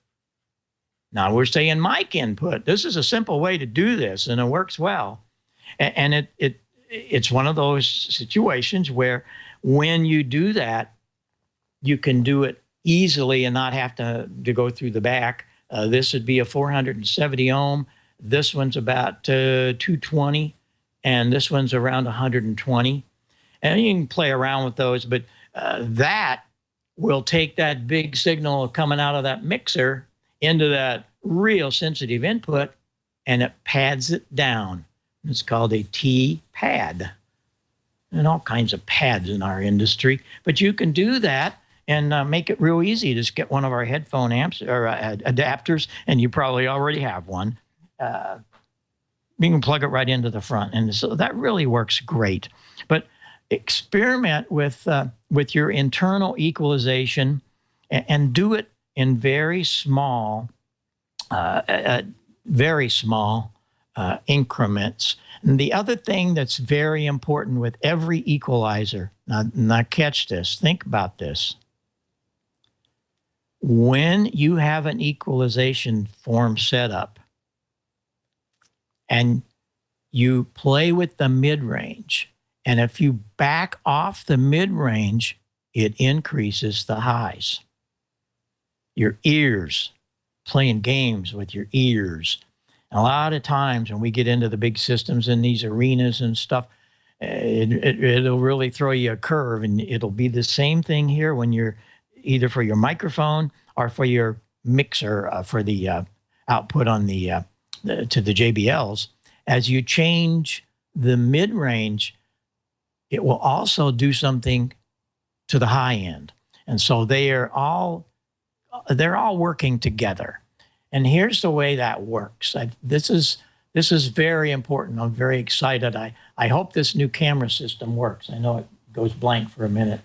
Now we're saying mic input. This is a simple way to do this, and it works well. And it's one of those situations where when you do that, you can do it easily and not have to go through the back. This would be a 470 ohm. This one's about 220, and this one's around 120. And you can play around with those, but that will take that big signal coming out of that mixer into that real sensitive input, and it pads it down. It's called a T-pad. And all kinds of pads in our industry. But you can do that and make it real easy. Just get one of our headphone amps or adapters, and you probably already have one. You can plug it right into the front, and so that really works great. But experiment with your internal equalization and do it in very small increments. And the other thing that's very important with every equalizer, now catch this, think about this. When you have an equalization form set up and you play with the mid-range, and if you back off the mid-range, it increases the highs. Your ears, playing games with your ears. And a lot of times when we get into the big systems in these arenas and stuff, it'll really throw you a curve, and it'll be the same thing here when you're either for your microphone or for your mixer for the output on the to the JBLs. As you change the mid-range, it will also do something to the high end. And so they're all working together. And here's the way that works. This is very important. I'm very excited. I hope this new camera system works. I know it goes blank for a minute.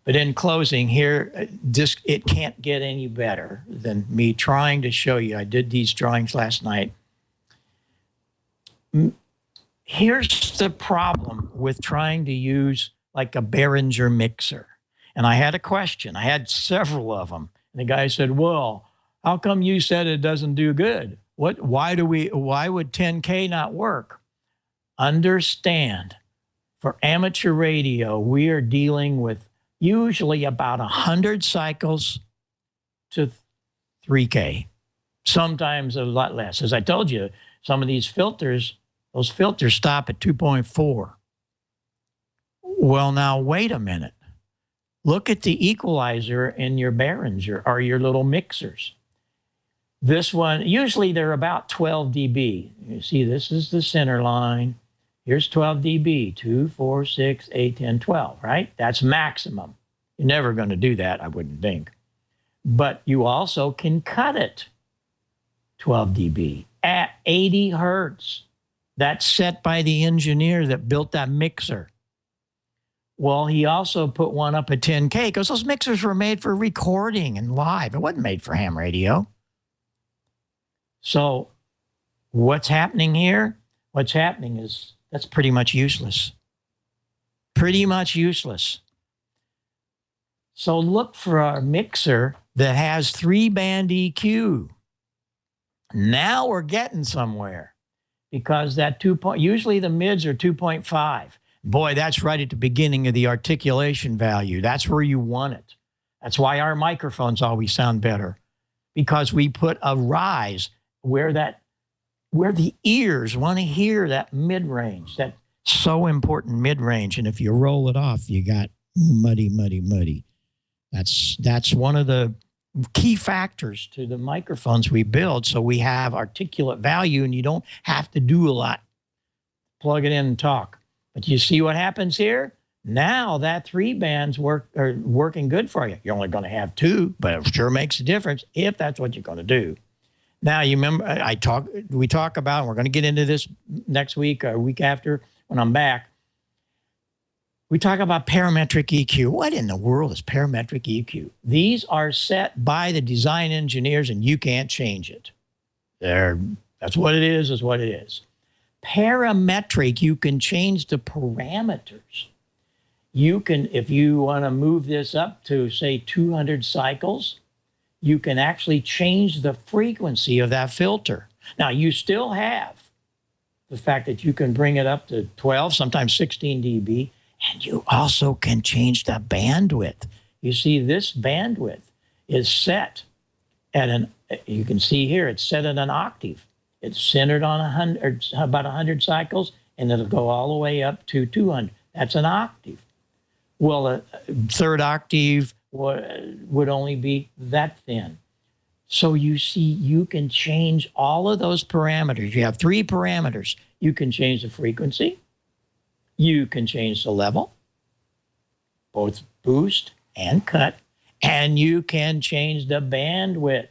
But in closing here, it can't get any better than me trying to show you. I did these drawings last night. Here's the problem with trying to use like a Behringer mixer. And I had a question. I had several of them. And the guy said, well, how come you said it doesn't do good? Why would 10K not work? Understand, for amateur radio, we are dealing with usually about 100 cycles to 3K, sometimes a lot less. As I told you, some of these filters, those filters stop at 2.4. Well, now, wait a minute. Look at the equalizer in your Behringer or your little mixers. This one, usually they're about 12 dB. You see, this is the center line. Here's 12 dB, 2, 4, 6, 8, 10, 12, right? That's maximum. You're never going to do that, I wouldn't think. But you also can cut it 12 dB at 80 hertz. That's set by the engineer that built that mixer. Well, he also put one up at 10K because those mixers were made for recording and live. It wasn't made for ham radio. So what's happening here? What's happening is that's pretty much useless. Pretty much useless. So look for a mixer that has 3-band EQ. Now we're getting somewhere because that usually the mids are 2.5. Boy, that's right at the beginning of the articulation value. That's where you want it. That's why our microphones always sound better, because we put a rise where the ears want to hear that mid-range, that so important mid-range. And if you roll it off, you got muddy, muddy, muddy. That's one of the key factors to the microphones we build, so we have articulate value and you don't have to do a lot. Plug it in and talk. But you see what happens here? Now that 3 bands are working good for you. You're only going to have 2, but it sure makes a difference if that's what you're going to do. Now, you remember we talk about, and we're going to get into this next week or week after when I'm back. We talk about parametric EQ. What in the world is parametric EQ? These are set by the design engineers, and you can't change it. That's what it is what it is. Parametric, you can change the parameters. You can, if you want to move this up to, say, 200 cycles, you can actually change the frequency of that filter. Now, you still have the fact that you can bring it up to 12, sometimes 16 dB, and you also can change the bandwidth. You see, this bandwidth is set at you can see here, it's set at an octave. It's centered on about 100 cycles, and it'll go all the way up to 200. That's an octave. Well, a third octave would only be that thin. So you see, you can change all of those parameters. You have 3 parameters. You can change the frequency. You can change the level, both boost and cut, and you can change the bandwidth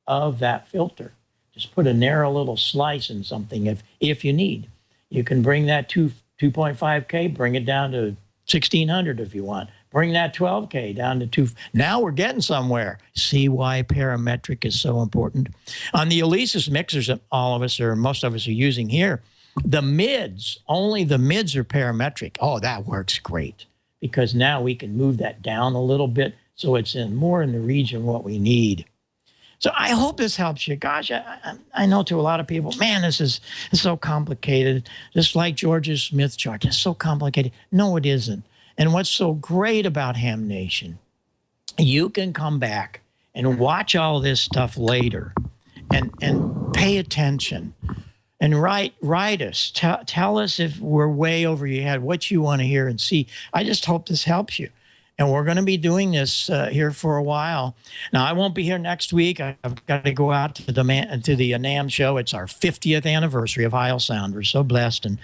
of that filter. Just put a narrow little slice in something if you need. You can bring that 2.5K, bring it down to 1600 if you want. Bring that 12K down to 2. Now we're getting somewhere. See why parametric is so important? On the Alesis mixers that all of us or most of us are using here, the mids, only the mids are parametric. Oh, that works great because now we can move that down a little bit so it's more in the region what we need. So I hope this helps you. Gosh, I know to a lot of people, man, this is so complicated. Just like George's Smith chart, it's so complicated. No, it isn't. And what's so great about Ham Nation, you can come back and watch all this stuff later and pay attention and write us. Tell us if we're way over your head, what you want to hear and see. I just hope this helps you. And we're going to be doing this here for a while. Now, I won't be here next week. I've got to go out to the NAMM show. It's our 50th anniversary of Heil Sound. We're so blessed and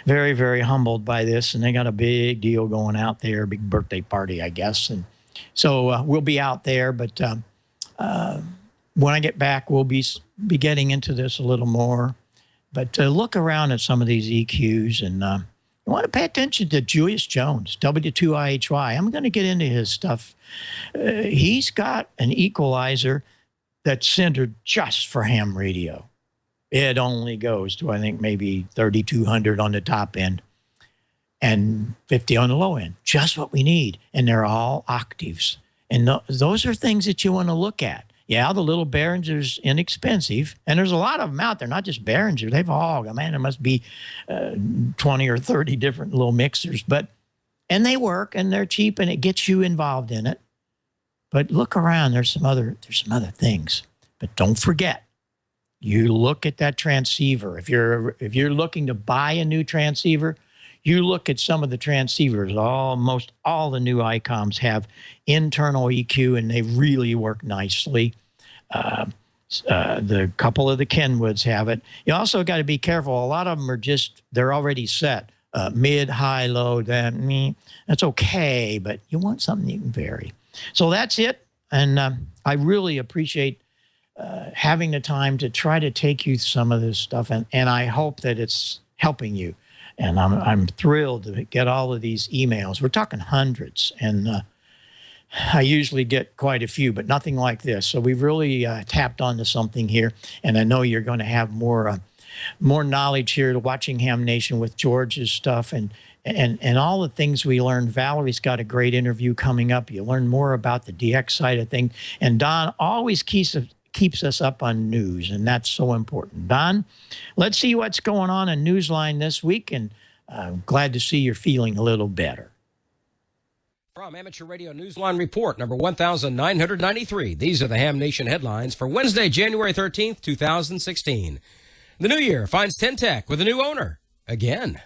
very, very humbled by this. And they got a big deal going out there, big birthday party, I guess. And so we'll be out there. But when I get back, we'll be getting into this a little more. But look around at some of these EQs and I want to pay attention to Julius Jones, W2IHY. I'm going to get into his stuff. He's got an equalizer that's centered just for ham radio. It only goes to, I think, maybe 3,200 on the top end and 50 on the low end. Just what we need. And they're all octaves. And those are things that you want to look at. Yeah, the little Behringer's inexpensive, and there's a lot of them out there, not just Behringer. They've all, man, there must be 20 or 30 different little mixers, and they work, and they're cheap, and it gets you involved in it. But look around, there's some other things. But don't forget, you look at that transceiver. If you're looking to buy a new transceiver, you look at some of the transceivers. Almost all the new Icoms have internal EQ, and they really work nicely. The couple of the Kenwoods have it. You also got to be careful. A lot of them they're already set. Mid, high, low, that's okay, but you want something you can vary. So that's it. And I really appreciate having the time to try to take you through some of this stuff, and I hope that it's helping you. And I'm thrilled to get all of these emails. We're talking hundreds, and I usually get quite a few, but nothing like this. So we've really tapped onto something here, and I know you're going to have more knowledge here to watching Ham Nation with George's stuff and all the things we learned. Valerie's got a great interview coming up. You learn more about the DX side of things, and Don always keeps us up on news, and that's so important. Don, let's see what's going on in Newsline this week, and I'm glad to see you're feeling a little better. From Amateur Radio Newsline Report, number 1993, these are the Ham Nation headlines for Wednesday, January 13th, 2016. The new year finds Tentec with a new owner, again.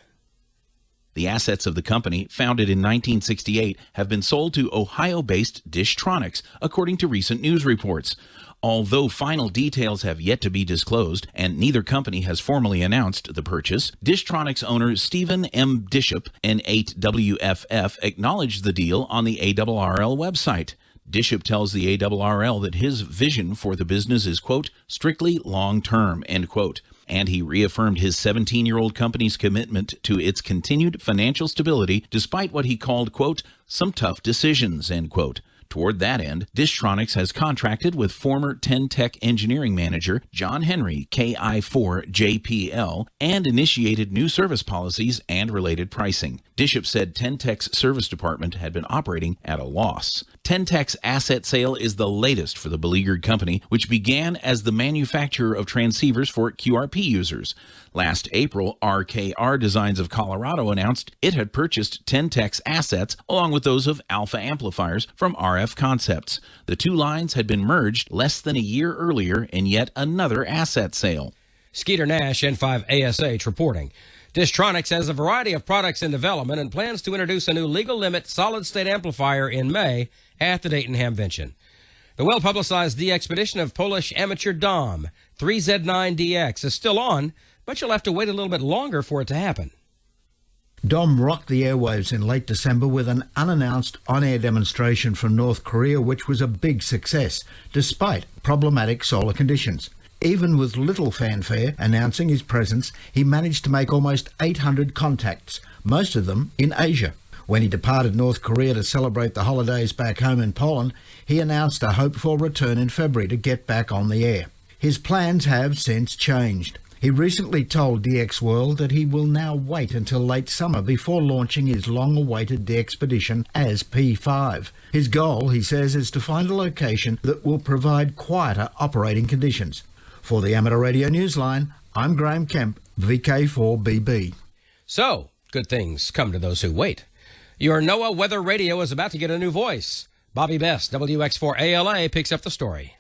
The assets of the company, founded in 1968, have been sold to Ohio-based Dishtronics, according to recent news reports. Although final details have yet to be disclosed and neither company has formally announced the purchase, Dishtronics owner Stephen M. Dishop, N8WFF, acknowledged the deal on the ARRL website. Dishop tells the ARRL that his vision for the business is, quote, strictly long-term, end quote. And he reaffirmed his 17-year-old company's commitment to its continued financial stability despite what he called, quote, some tough decisions, end quote. Toward that end, Dishtronics has contracted with former Ten-Tech engineering manager John Henry, KI4JPL, and initiated new service policies and related pricing. Dishop said Ten-Tech's service department had been operating at a loss. Ten-Tech's asset sale is the latest for the beleaguered company, which began as the manufacturer of transceivers for QRP users. Last April, RKR Designs of Colorado announced it had purchased Ten-Tech's assets along with those of Alpha Amplifiers from RF Concepts. The two lines had been merged less than a year earlier in yet another asset sale. Skeeter Nash, N5ASH, reporting. Dishtronics has a variety of products in development and plans to introduce a new legal limit solid-state amplifier in May at the Dayton Hamvention. The well-publicized de-expedition of Polish amateur Dom 3Z9DX is still on, but you'll have to wait a little bit longer for it to happen. Dom rocked the airwaves in late December with an unannounced on-air demonstration from North Korea, which was a big success, despite problematic solar conditions. Even with little fanfare announcing his presence, he managed to make almost 800 contacts, most of them in Asia. When he departed North Korea to celebrate the holidays back home in Poland, he announced a hoped-for return in February to get back on the air. His plans have since changed. He recently told DX World that he will now wait until late summer before launching his long-awaited de-expedition as P5. His goal, he says, is to find a location that will provide quieter operating conditions. For the Amateur Radio Newsline, I'm Graham Kemp, VK4BB. So, good things come to those who wait. Your NOAA Weather Radio is about to get a new voice. Bobby Best, WX4ALA, picks up the story.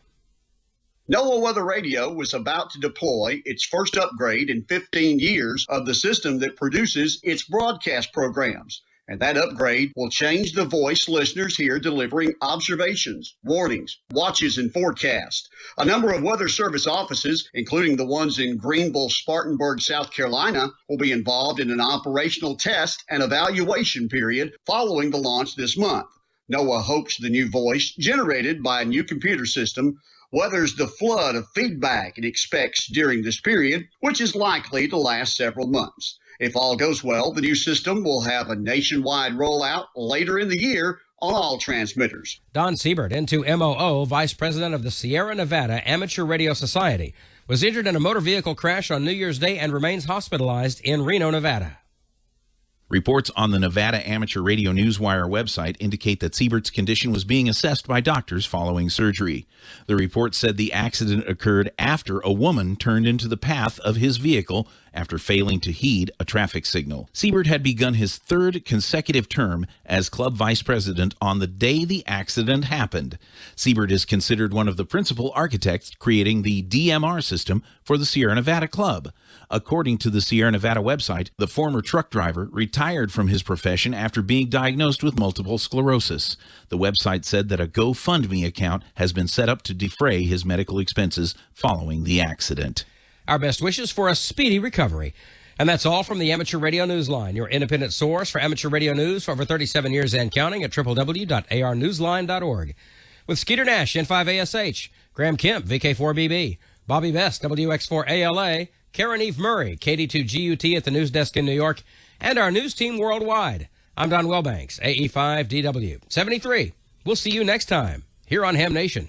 NOAA Weather Radio was about to deploy its first upgrade in 15 years of the system that produces its broadcast programs. And that upgrade will change the voice listeners hear delivering observations, warnings, watches, and forecasts. A number of Weather Service offices, including the ones in Greenville, Spartanburg, South Carolina, will be involved in an operational test and evaluation period following the launch this month. NOAA hopes the new voice, generated by a new computer system, weathers the flood of feedback it expects during this period, which is likely to last several months. If all goes well, the new system will have a nationwide rollout later in the year on all transmitters. Don Siebert, N2MOO, Vice President of the Sierra Nevada Amateur Radio Society, was injured in a motor vehicle crash on New Year's Day and remains hospitalized in Reno, Nevada. Reports on the Nevada Amateur Radio Newswire website indicate that Siebert's condition was being assessed by doctors following surgery. The report said the accident occurred after a woman turned into the path of his vehicle after failing to heed a traffic signal. Siebert had begun his third consecutive term as club vice president on the day the accident happened. Siebert is considered one of the principal architects creating the DMR system for the Sierra Nevada Club. According to the Sierra Nevada website, the former truck driver retired from his profession after being diagnosed with multiple sclerosis. The website said that a GoFundMe account has been set up to defray his medical expenses following the accident. Our best wishes for a speedy recovery. And that's all from the Amateur Radio Newsline, your independent source for amateur radio news for over 37 years and counting at www.arnewsline.org. With Skeeter Nash, N5ASH, Graham Kemp, VK4BB, Bobby Best, WX4ALA, Karen Eve Murray, KD2GUT at the news desk in New York, and our news team worldwide. I'm Don Wellbanks, AE5DW 73. We'll see you next time here on Ham Nation.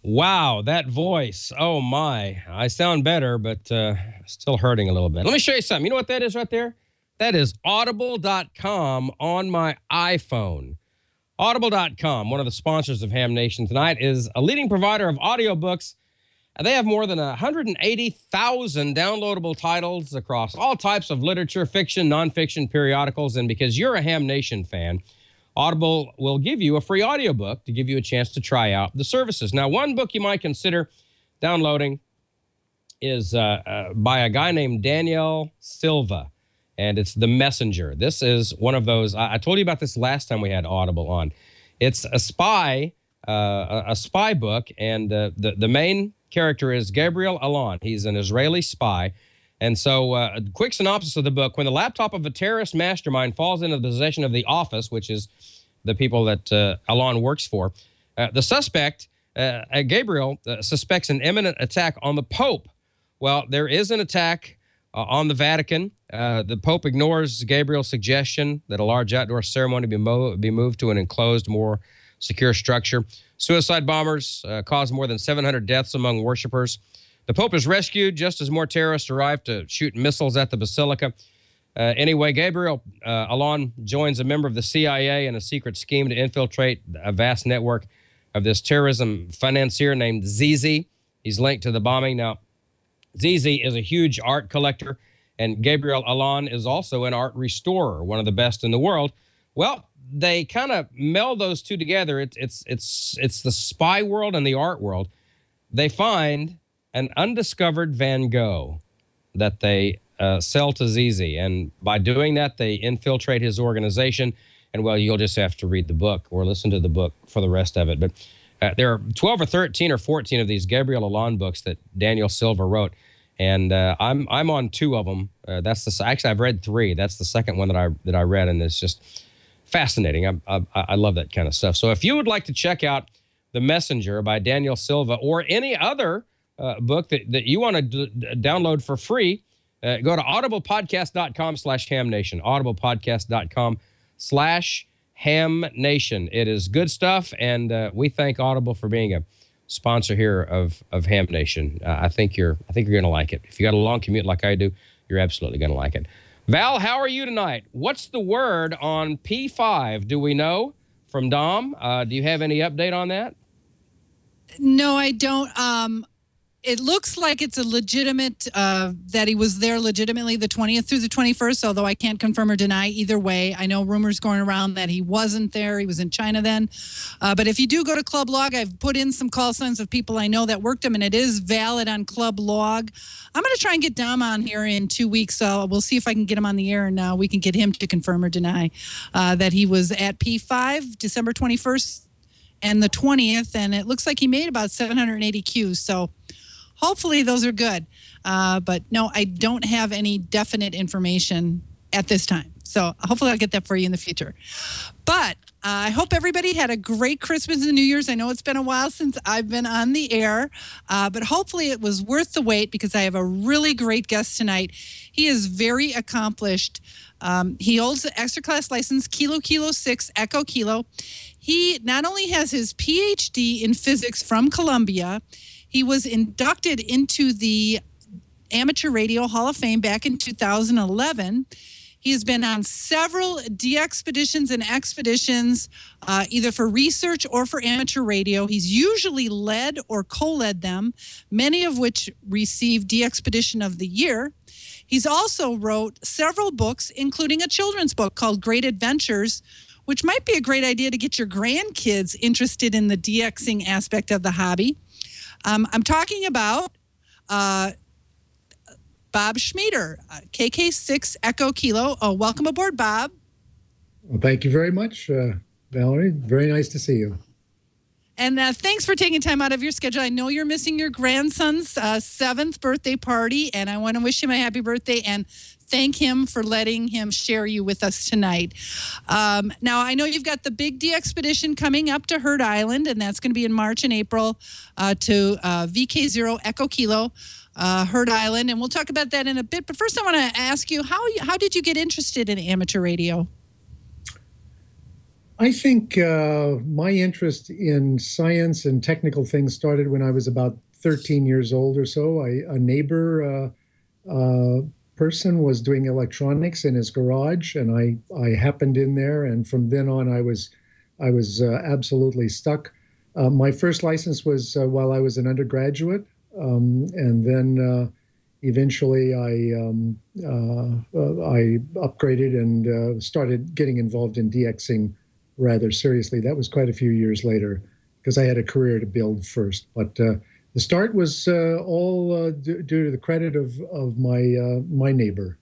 Wow, that voice. Oh, my. I sound better, but still hurting a little bit. Let me show you something. You know what that is right there? That is audible.com on my iPhone. Audible.com, one of the sponsors of Ham Nation tonight, is a leading provider of audiobooks. They have more than 180,000 downloadable titles across all types of literature, fiction, nonfiction, periodicals. And because you're a Ham Nation fan, Audible will give you a free audiobook to give you a chance to try out the services. Now, one book you might consider downloading is by a guy named Daniel Silva, and it's The Messenger. This is one of those, I told you about this last time we had Audible on. It's a spy a spy book, and the main character is Gabriel Allon. He's an Israeli spy. And so a quick synopsis of the book: when the laptop of a terrorist mastermind falls into the possession of the office, which is the people that Allon works for, the suspect, Gabriel, suspects an imminent attack on the Pope. Well, there is an attack on the Vatican. The Pope ignores Gabriel's suggestion that a large outdoor ceremony be moved to an enclosed, more secure structure. Suicide bombers caused more than 700 deaths among worshipers. The Pope is rescued just as more terrorists arrive to shoot missiles at the basilica. Anyway, Gabriel Allon joins a member of the CIA in a secret scheme to infiltrate a vast network of this terrorism financier named Zizi. He's linked to the bombing. Now, Zizi is a huge art collector, and Gabriel Allon is also an art restorer, one of the best in the world. Well, they kind of meld those two together. It's the spy world and the art world. They find an undiscovered Van Gogh that they sell to Zizi, and by doing that, they infiltrate his organization. And well, you'll just have to read the book or listen to the book for the rest of it. But there are 12 or 13 or 14 of these Gabriel Allon books that Daniel Silva wrote, and I'm on 2 of them. Actually I've read 3. That's the second one that I read, and it's just fascinating. I love that kind of stuff. So if you would like to check out The Messenger by Daniel Silva, or any other book that you want to download for free, go to audiblepodcast.com/hamnation, audiblepodcast.com/hamnation. It is good stuff, and we thank Audible for being a sponsor here of Ham Nation. I think you're going to like it. If you got a long commute like I do, you're absolutely going to like it. Val, how are you tonight? What's the word on P5? Do we know from Dom? Do you have any update on that? No, I don't. It looks like it's a legitimate, that he was there legitimately the 20th through the 21st, although I can't confirm or deny either way. I know rumors going around that he wasn't there. He was in China then. But if you do go to Club Log, I've put in some call signs of people I know that worked him, and it is valid on Club Log. I'm going to try and get Dom on here in 2 weeks. So we'll see if I can get him on the air, and we can get him to confirm or deny that he was at P5 December 21st and the 20th. And it looks like he made about 780 Qs. So hopefully those are good. But no, I don't have any definite information at this time. So hopefully I'll get that for you in the future. But I hope everybody had a great Christmas and New Year's. I know it's been a while since I've been on the air, but hopefully it was worth the wait, because I have a really great guest tonight. He is very accomplished. He holds an extra class license, Kilo 6 Echo Kilo. He not only has his PhD in physics from Columbia, he was inducted into the Amateur Radio Hall of Fame back in 2011. He has been on several de-expeditions and expeditions, either for research or for amateur radio. He's usually led or co-led them, many of which received de-expedition of the year. He's also wrote several books, including a children's book called Great Adventures, which might be a great idea to get your grandkids interested in the de-exing aspect of the hobby. I'm talking about Bob Schmieder, KK6 Echo Kilo. Welcome aboard, Bob. Well, thank you very much, Valerie. Very nice to see you. And thanks for taking time out of your schedule. I know you're missing your grandson's 7th birthday party, and I want to wish him a happy birthday and thank him for letting him share you with us tonight. Now, I know you've got the big de-expedition coming up to Heard Island, and that's going to be in March and April to VK0 Echo Kilo, Heard Island, and we'll talk about that in a bit. But first, I want to ask you, how did you get interested in amateur radio? I think my interest in science and technical things started when I was about 13 years old or so. A neighbor person was doing electronics in his garage, and I happened in there, and from then on I was absolutely stuck. My first license was while I was an undergraduate, and then eventually I upgraded and started getting involved in DXing rather seriously. That was quite a few years later, because I had a career to build first. But the start was all due to the credit of my neighbor.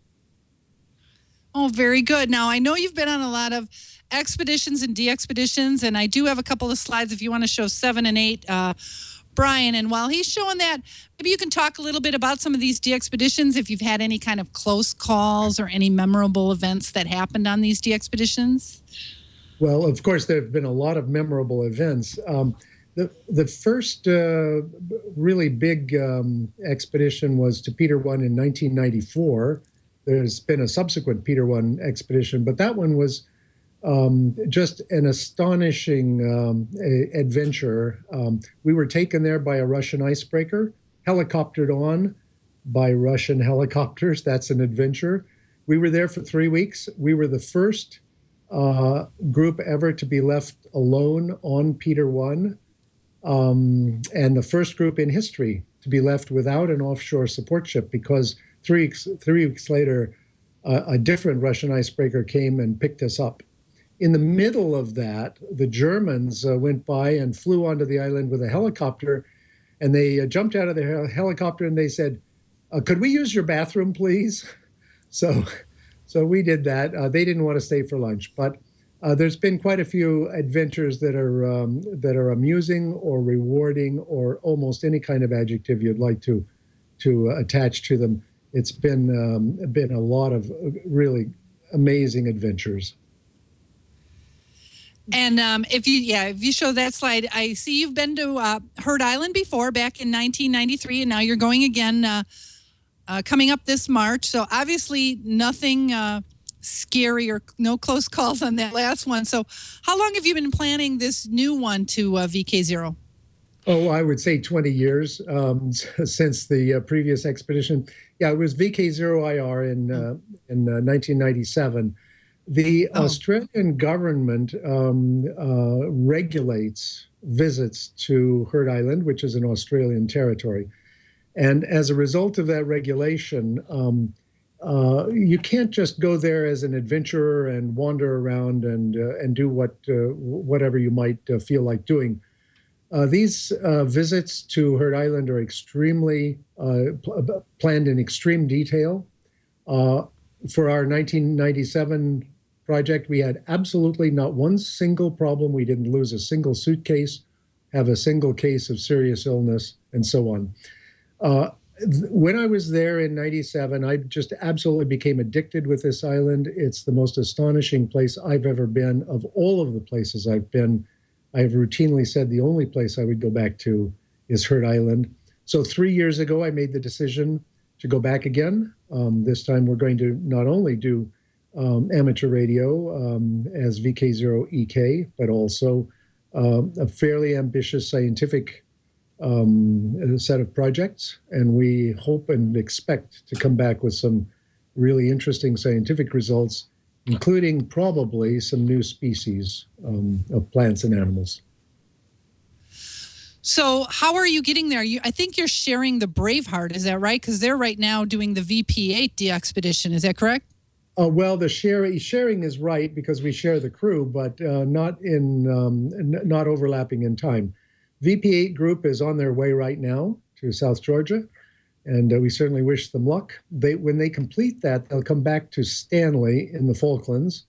Oh, very good. Now, I know you've been on a lot of expeditions and de-expeditions, and I do have a couple of slides if you want to show 7 and 8, Brian. And while he's showing that, maybe you can talk a little bit about some of these de-expeditions, if you've had any kind of close calls or any memorable events that happened on these de-expeditions. Well, of course, there have been a lot of memorable events. The first really big expedition was to Peter I in 1994. There's been a subsequent Peter I expedition, but that one was just an astonishing adventure. We were taken there by a Russian icebreaker, helicoptered on by Russian helicopters. That's an adventure. We were there for 3 weeks. We were the first group ever to be left alone on Peter I. And the first group in history to be left without an offshore support ship, because 3 weeks later, a different Russian icebreaker came and picked us up. In the middle of that, the Germans went by and flew onto the island with a helicopter, and they jumped out of the helicopter and they said, "Could we use your bathroom, please?" So we did that. They didn't want to stay for lunch, but there's been quite a few adventures that are amusing or rewarding or almost any kind of adjective you'd like to attach to them. It's been a lot of really amazing adventures. And if you show that slide, I see you've been to Heard Island before, back in 1993, and now you're going again coming up this March. So obviously nothing scary or no close calls on that last one. So how long have you been planning this new one to VK0? Oh, I would say 20 years since the previous expedition. Yeah, it was VK0IR in 1997. The Australian government regulates visits to Heard Island, which is an Australian territory. And as a result of that regulation, you can't just go there as an adventurer and wander around and do whatever you might feel like doing. These visits to Heard Island are extremely planned in extreme detail. For our 1997 project, we had absolutely not one single problem. We didn't lose a single suitcase, have a single case of serious illness, and so on. When I was there in 97, I just absolutely became addicted with this island. It's the most astonishing place I've ever been. Of all of the places I've been, I've routinely said the only place I would go back to is Heard Island. So 3 years ago, I made the decision to go back again. This time we're going to not only do amateur radio as VK0EK, but also a fairly ambitious scientific set of projects. And we hope and expect to come back with some really interesting scientific results, including probably some new species of plants and animals. So how are you getting there? I think you're sharing the Braveheart, is that right? Because they're right now doing the VP8 de-expedition, is that correct? Well, the sharing is right because we share the crew, but not overlapping in time. VP8 group is on their way right now to South Georgia, and we certainly wish them luck. When they complete that, they'll come back to Stanley in the Falklands.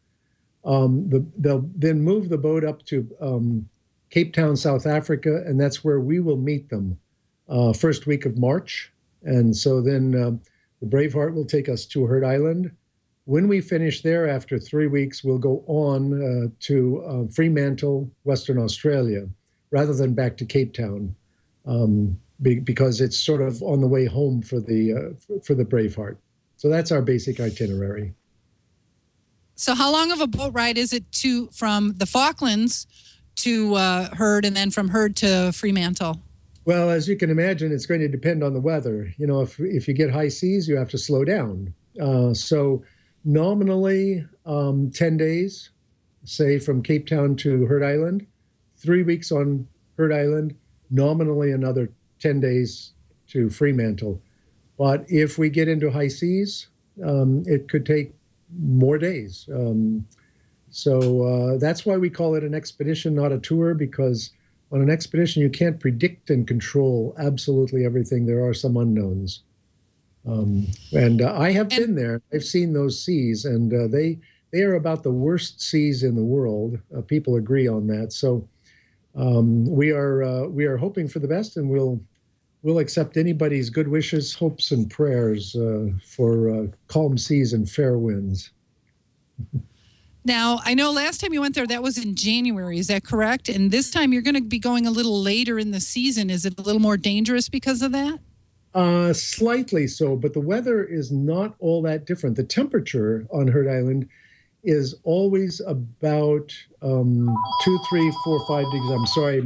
They'll then move the boat up to Cape Town, South Africa, and that's where we will meet them first week of March. And so then the Braveheart will take us to Heard Island. When we finish there after 3 weeks, we'll go on to Fremantle, Western Australia, rather than back to Cape Town, because it's sort of on the way home for the Braveheart. So that's our basic itinerary. So how long of a boat ride is it from the Falklands to Heard, and then from Heard to Fremantle? Well, as you can imagine, it's going to depend on the weather. You know, if you get high seas, you have to slow down. So nominally 10 days, say from Cape Town to Heard Island, 3 weeks on Heard Island, nominally another 10 days to Fremantle. But if we get into high seas, it could take more days. So that's why we call it an expedition, not a tour, because on an expedition, you can't predict and control absolutely everything. There are some unknowns. And I have been there. I've seen those seas, and they they are about the worst seas in the world. People agree on that. So we are hoping for the best, and we'll accept anybody's good wishes, hopes, and prayers for calm seas and fair winds. Now, I know last time you went there, that was in January. Is that correct? And this time you're going to be going a little later in the season. Is it a little more dangerous because of that? Slightly so, but the weather is not all that different. The temperature on Hurt Island is always about 2, 3, 4, 5 degrees. I'm sorry,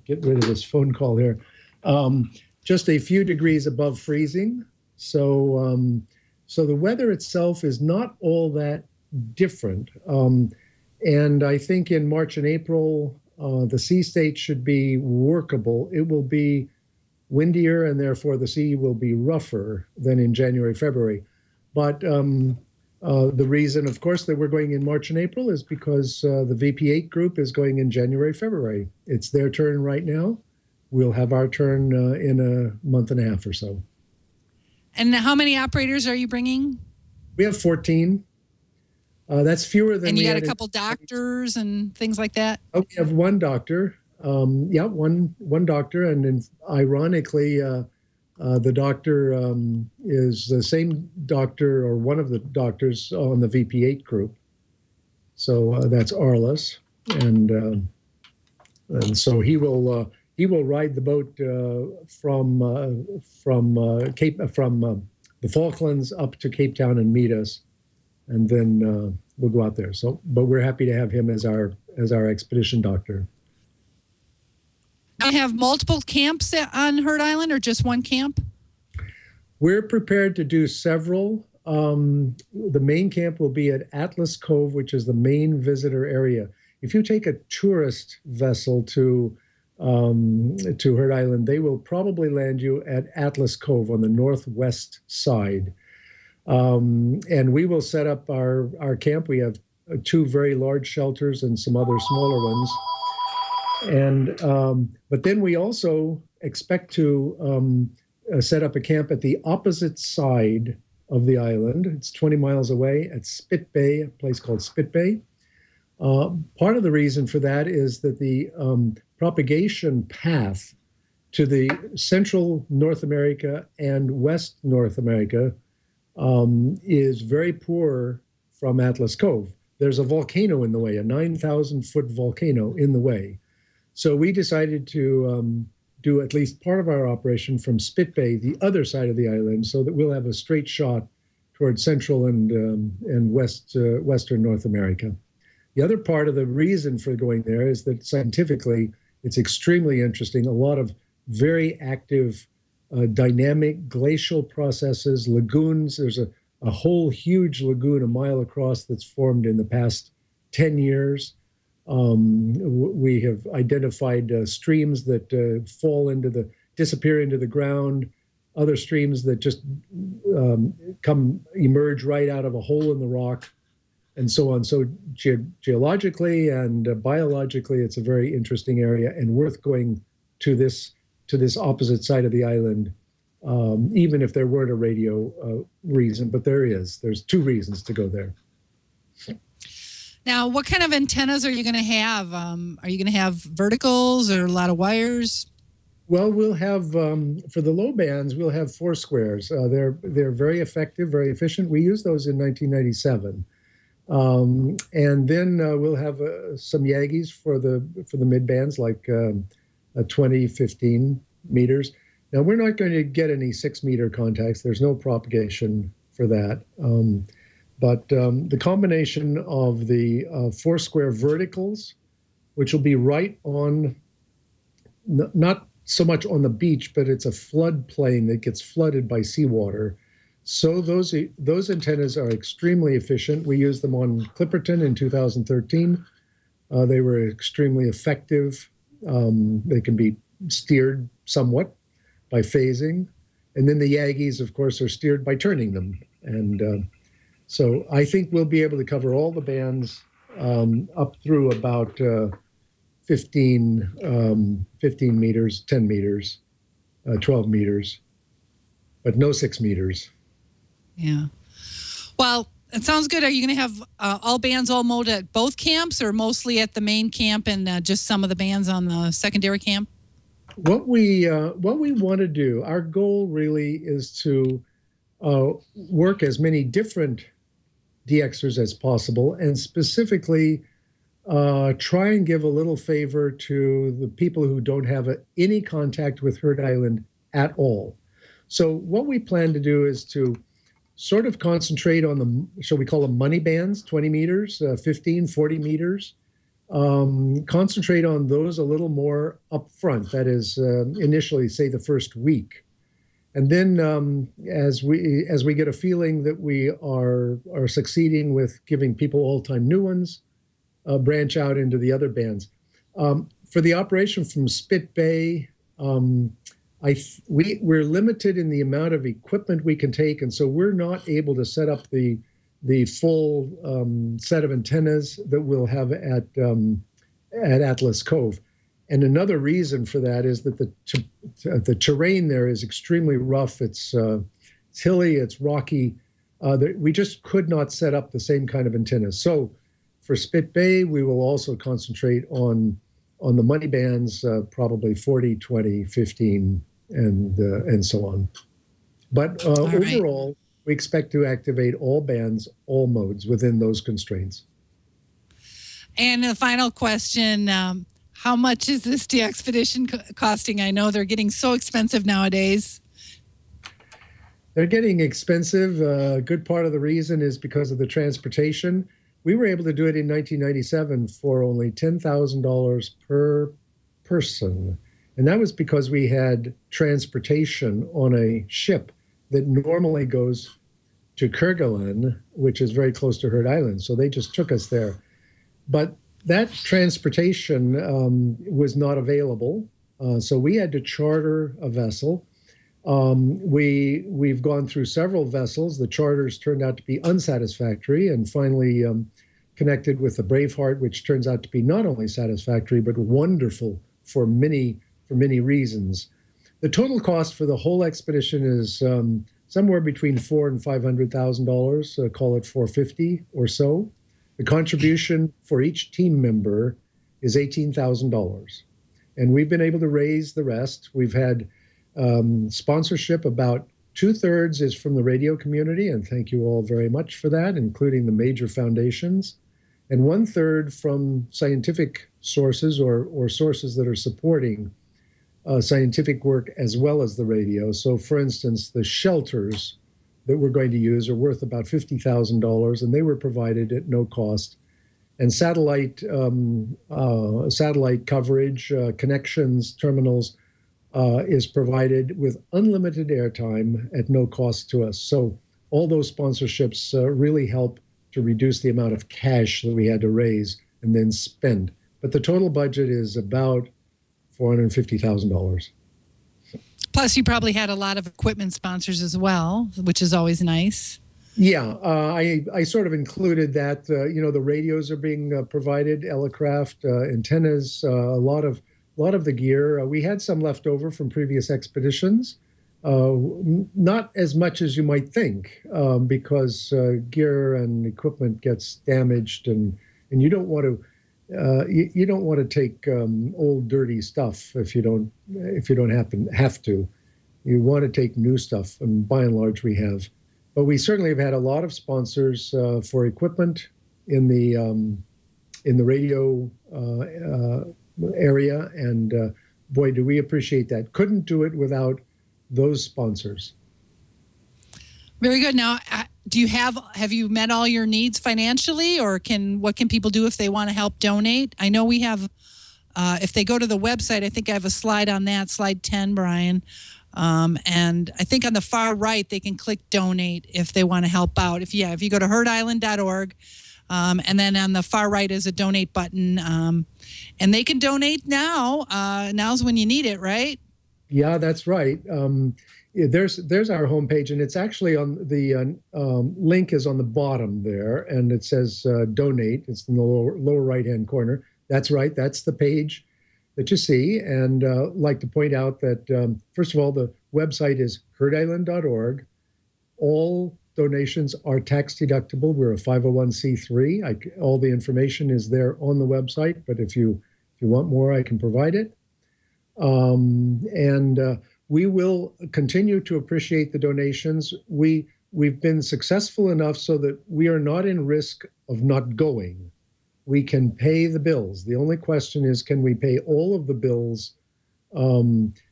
get rid of this phone call here. Just a few degrees above freezing. So the weather itself is not all that different. And I think in March and April, the sea state should be workable. It will be windier, and therefore the sea will be rougher than in January, February. But the reason, of course, that we're going in March and April is because the VP8 group is going in January, February. It's their turn right now. We'll have our turn in a month and a half or so. And how many operators are you bringing? We have 14. That's fewer than. And you got a couple doctors and things like that? Oh, we have one doctor. One doctor. And then, ironically, the doctor is the same doctor or one of the doctors on the VP8 group. So that's Arliss. And so he will ride the boat from the Falklands up to Cape Town and meet us, and then we'll go out there. So, but we're happy to have him as our expedition doctor. Do you have multiple camps on Hurt Island, or just one camp? We're prepared to do several. The main camp will be at Atlas Cove, which is the main visitor area. If you take a tourist vessel to Hurt Island, they will probably land you at Atlas Cove on the northwest side. And we will set up our camp. We have 2 very large shelters and some other smaller ones. And but then we also expect to set up a camp at the opposite side of the island. It's 20 miles away at Spit Bay, a place called Spit Bay. Part of the reason for that is that the propagation path to the central North America and West North America is very poor from Atlas Cove. There's a volcano in the way, a 9,000-foot volcano in the way. So we decided to do at least part of our operation from Spit Bay, the other side of the island, so that we'll have a straight shot towards central and western North America. The other part of the reason for going there is that scientifically, it's extremely interesting. A lot of very active, dynamic glacial processes, lagoons. There's a whole huge lagoon a mile across that's formed in the past 10 years. We have identified streams that disappear into the ground, other streams that just emerge right out of a hole in the rock, and so on. So geologically and biologically, it's a very interesting area and worth going to this opposite side of the island, even if there weren't a radio reason, but there's 2 reasons to go there. Now, what kind of antennas are you going to have? Are you going to have verticals or a lot of wires? Well, we'll have, for the low bands, we'll have 4 squares. They're very effective, very efficient. We used those in 1997. And then we'll have some Yagis for the mid bands, like 20, 15 meters. Now, we're not going to get any 6-meter contacts. There's no propagation for that. But the combination of the 4 square verticals, which will be right on, not so much on the beach, but it's a floodplain that gets flooded by seawater. So those antennas are extremely efficient. We used them on Clipperton in 2013. They were extremely effective. They can be steered somewhat by phasing. And then the Yagis, of course, are steered by turning them. And so I think we'll be able to cover all the bands up through about 15 meters, 10 meters, 12 meters, but no 6 meters. Yeah. Well, That sounds good. Are you going to have all bands all mowed at both camps, or mostly at the main camp and just some of the bands on the secondary camp? What we want to do, our goal really is to work as many different DXers as possible, and specifically try and give a little favor to the people who don't have any contact with Heard Island at all. So what we plan to do is to sort of concentrate on the, shall we call them money bands, 20 meters, 15, 40 meters. Concentrate on those a little more up front, that is initially, say, the first week. And then as we get a feeling that we are succeeding with giving people all-time new ones, branch out into the other bands. For the operation from Spit Bay, we're limited in the amount of equipment we can take, and so we're not able to set up the full set of antennas that we'll have at Atlas Cove. And another reason for that is that the terrain there is extremely rough. It's hilly, it's rocky. We just could not set up the same kind of antennas. So for Spit Bay, we will also concentrate on the money bands, probably 40, 20, 15, and so on. But overall, we expect to activate all bands, all modes within those constraints. And the final question, how much is this DXpedition costing? I know they're getting so expensive nowadays. They're getting expensive. A good part of the reason is because of the transportation. We were able to do it in 1997 for only $10,000 per person. And that was because we had transportation on a ship that normally goes to Kerguelen, which is very close to Heard Island. So they just took us there. But that transportation was not available. So we had to charter a vessel. We've gone through several vessels. The charters turned out to be unsatisfactory, and finally connected with the Braveheart, which turns out to be not only satisfactory, but wonderful for many reasons. The total cost for the whole expedition is somewhere between $400,000 and $500,000, call it $450,000 or so. The contribution for each team member is $18,000. And we've been able to raise the rest. We've had sponsorship. About 2/3 is from the radio community, and thank you all very much for that, including the major foundations, and 1/3 from scientific sources or sources that are supporting scientific work as well as the radio. So, for instance, the shelters that we're going to use are worth about $50,000, and they were provided at no cost. And satellite coverage, connections, terminals is provided with unlimited airtime at no cost to us. So all those sponsorships really help to reduce the amount of cash that we had to raise and then spend. But the total budget is about $450,000. Plus, you probably had a lot of equipment sponsors as well, which is always nice. Yeah, I sort of included that. The radios are being provided, Elecraft, antennas, a lot of the gear. We had some left over from previous expeditions. Not as much as you might think, because gear and equipment gets damaged, and you don't want to. You don't want to take old dirty stuff if you don't have to. You want to take new stuff, and by and large we have. But we certainly have had a lot of sponsors for equipment in the radio area, and boy, do we appreciate that. Couldn't do it without those sponsors. Very good. Now, have you met all your needs financially, or what can people do if they want to help donate? I know we have, if they go to the website, I think I have a slide on that, slide 10, Brian. And I think on the far right, they can click donate if they want to help out. If you go to heardisland.org, and then on the far right is a donate button, and they can donate now. Now's when you need it, right? Yeah, that's right. There's our homepage, and it's actually on the link is on the bottom there, and it says donate. It's in the lower right-hand corner. That's right. That's the page that you see. And like to point out that, first of all, the website is heardisland.org. All donations are tax deductible. We're a 501c3. All the information is there on the website, but if you want more, I can provide it. And we will continue to appreciate the donations. We've been successful enough so that we are not in risk of not going. We can pay the bills. The only question is, can we pay all of the bills?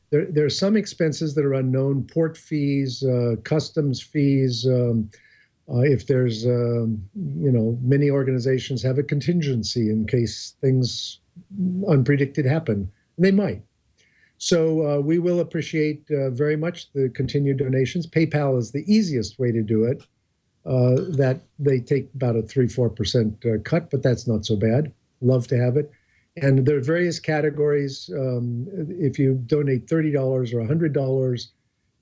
There are some expenses that are unknown: port fees, customs fees. If there's, many organizations have a contingency in case things unpredicted happen. They might. So we will appreciate very much the continued donations. PayPal is the easiest way to do it. That they take about a 3-4% cut, but that's not so bad. Love to have it. And there are various categories. If you donate $30 or $100,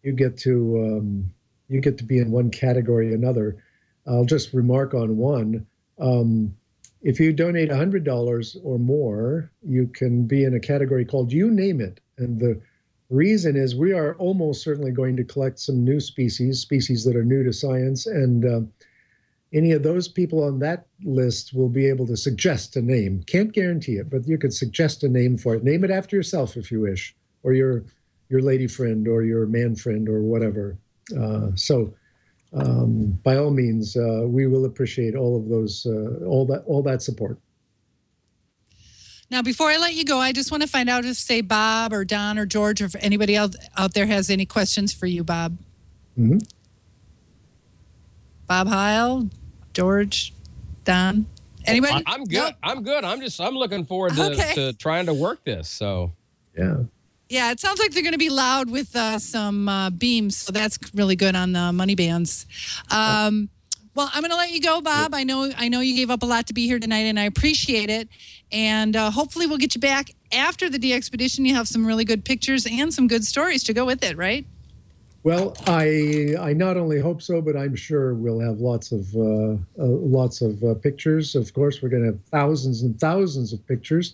you get to be in one category or another. I'll just remark on one. If you donate $100 or more, you can be in a category called "You Name It." And the reason is we are almost certainly going to collect some new species that are new to science, and any of those people on that list will be able to suggest a name. Can't guarantee it, but you could suggest a name for it. Name it after yourself if you wish, or your lady friend, or your man friend, or whatever. By all means, we will appreciate all of those, all that support. Now, before I let you go, I just want to find out if, say, Bob or Don or George, or if anybody else out there has any questions for you, Bob. Mm-hmm. Bob Heil, George, Don, anybody? I'm good. Nope. I'm good. I'm looking forward to trying to work this. So yeah. Yeah, it sounds like they're going to be loud with some beams, so that's really good on the money bands. Well, I'm going to let you go, Bob. I know you gave up a lot to be here tonight, and I appreciate it. And hopefully we'll get you back after the D-Expedition. You have some really good pictures and some good stories to go with it, right? Well, I not only hope so, but I'm sure we'll have lots of pictures. Of course, we're going to have thousands and thousands of pictures.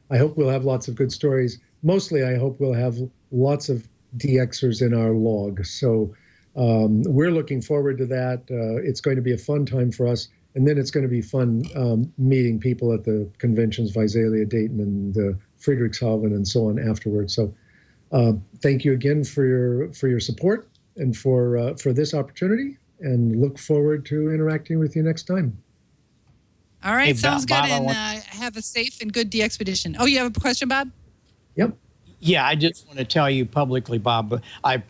I hope we'll have lots of good stories. Mostly, I hope we'll have lots of DXers in our log. So we're looking forward to that. It's going to be a fun time for us. And then it's going to be fun meeting people at the conventions, Visalia, Dayton, and Friedrichshafen, and so on afterwards. So thank you again for your support and for this opportunity, and look forward to interacting with you next time. All right, sounds good. Bob, and have a safe and good D-Expedition. Oh, you have a question, Bob? Yep. Yeah, I just want to tell you publicly, Bob, I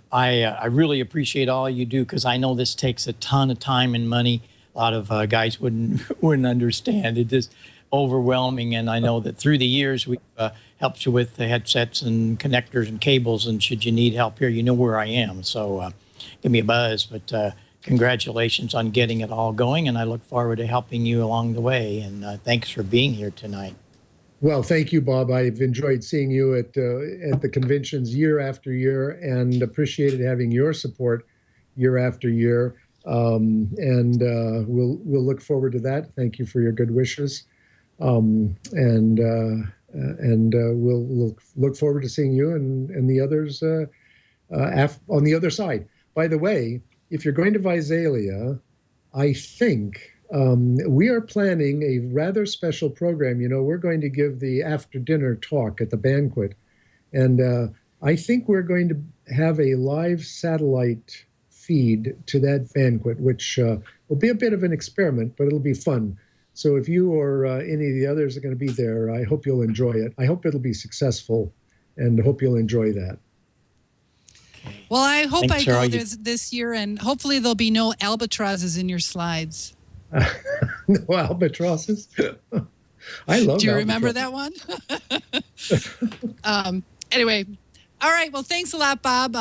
really appreciate all you do, because I know this takes a ton of time and money. A lot of guys wouldn't understand. It is overwhelming, and I know that through the years we've helped you with the headsets and connectors and cables, and should you need help here, you know where I am. So give me a buzz, but congratulations on getting it all going, and I look forward to helping you along the way, and thanks for being here tonight. Well, thank you, Bob. I've enjoyed seeing you at the conventions year after year, and appreciated having your support year after year. And we'll look forward to that. Thank you for your good wishes, and we'll look forward to seeing you and the others on the other side. By the way, if you're going to Visalia, I think we are planning a rather special program. You know, we're going to give the after-dinner talk at the banquet, and I think we're going to have a live satellite feed to that banquet, which will be a bit of an experiment, but it'll be fun. So if you or any of the others are going to be there, I hope you'll enjoy it. I hope it'll be successful, and hope you'll enjoy that. Well, I hope I go this year, and hopefully there'll be no albatrosses in your slides. No albatrosses? I love. Do you remember that one? Anyway, all right. Well, thanks a lot, Bob.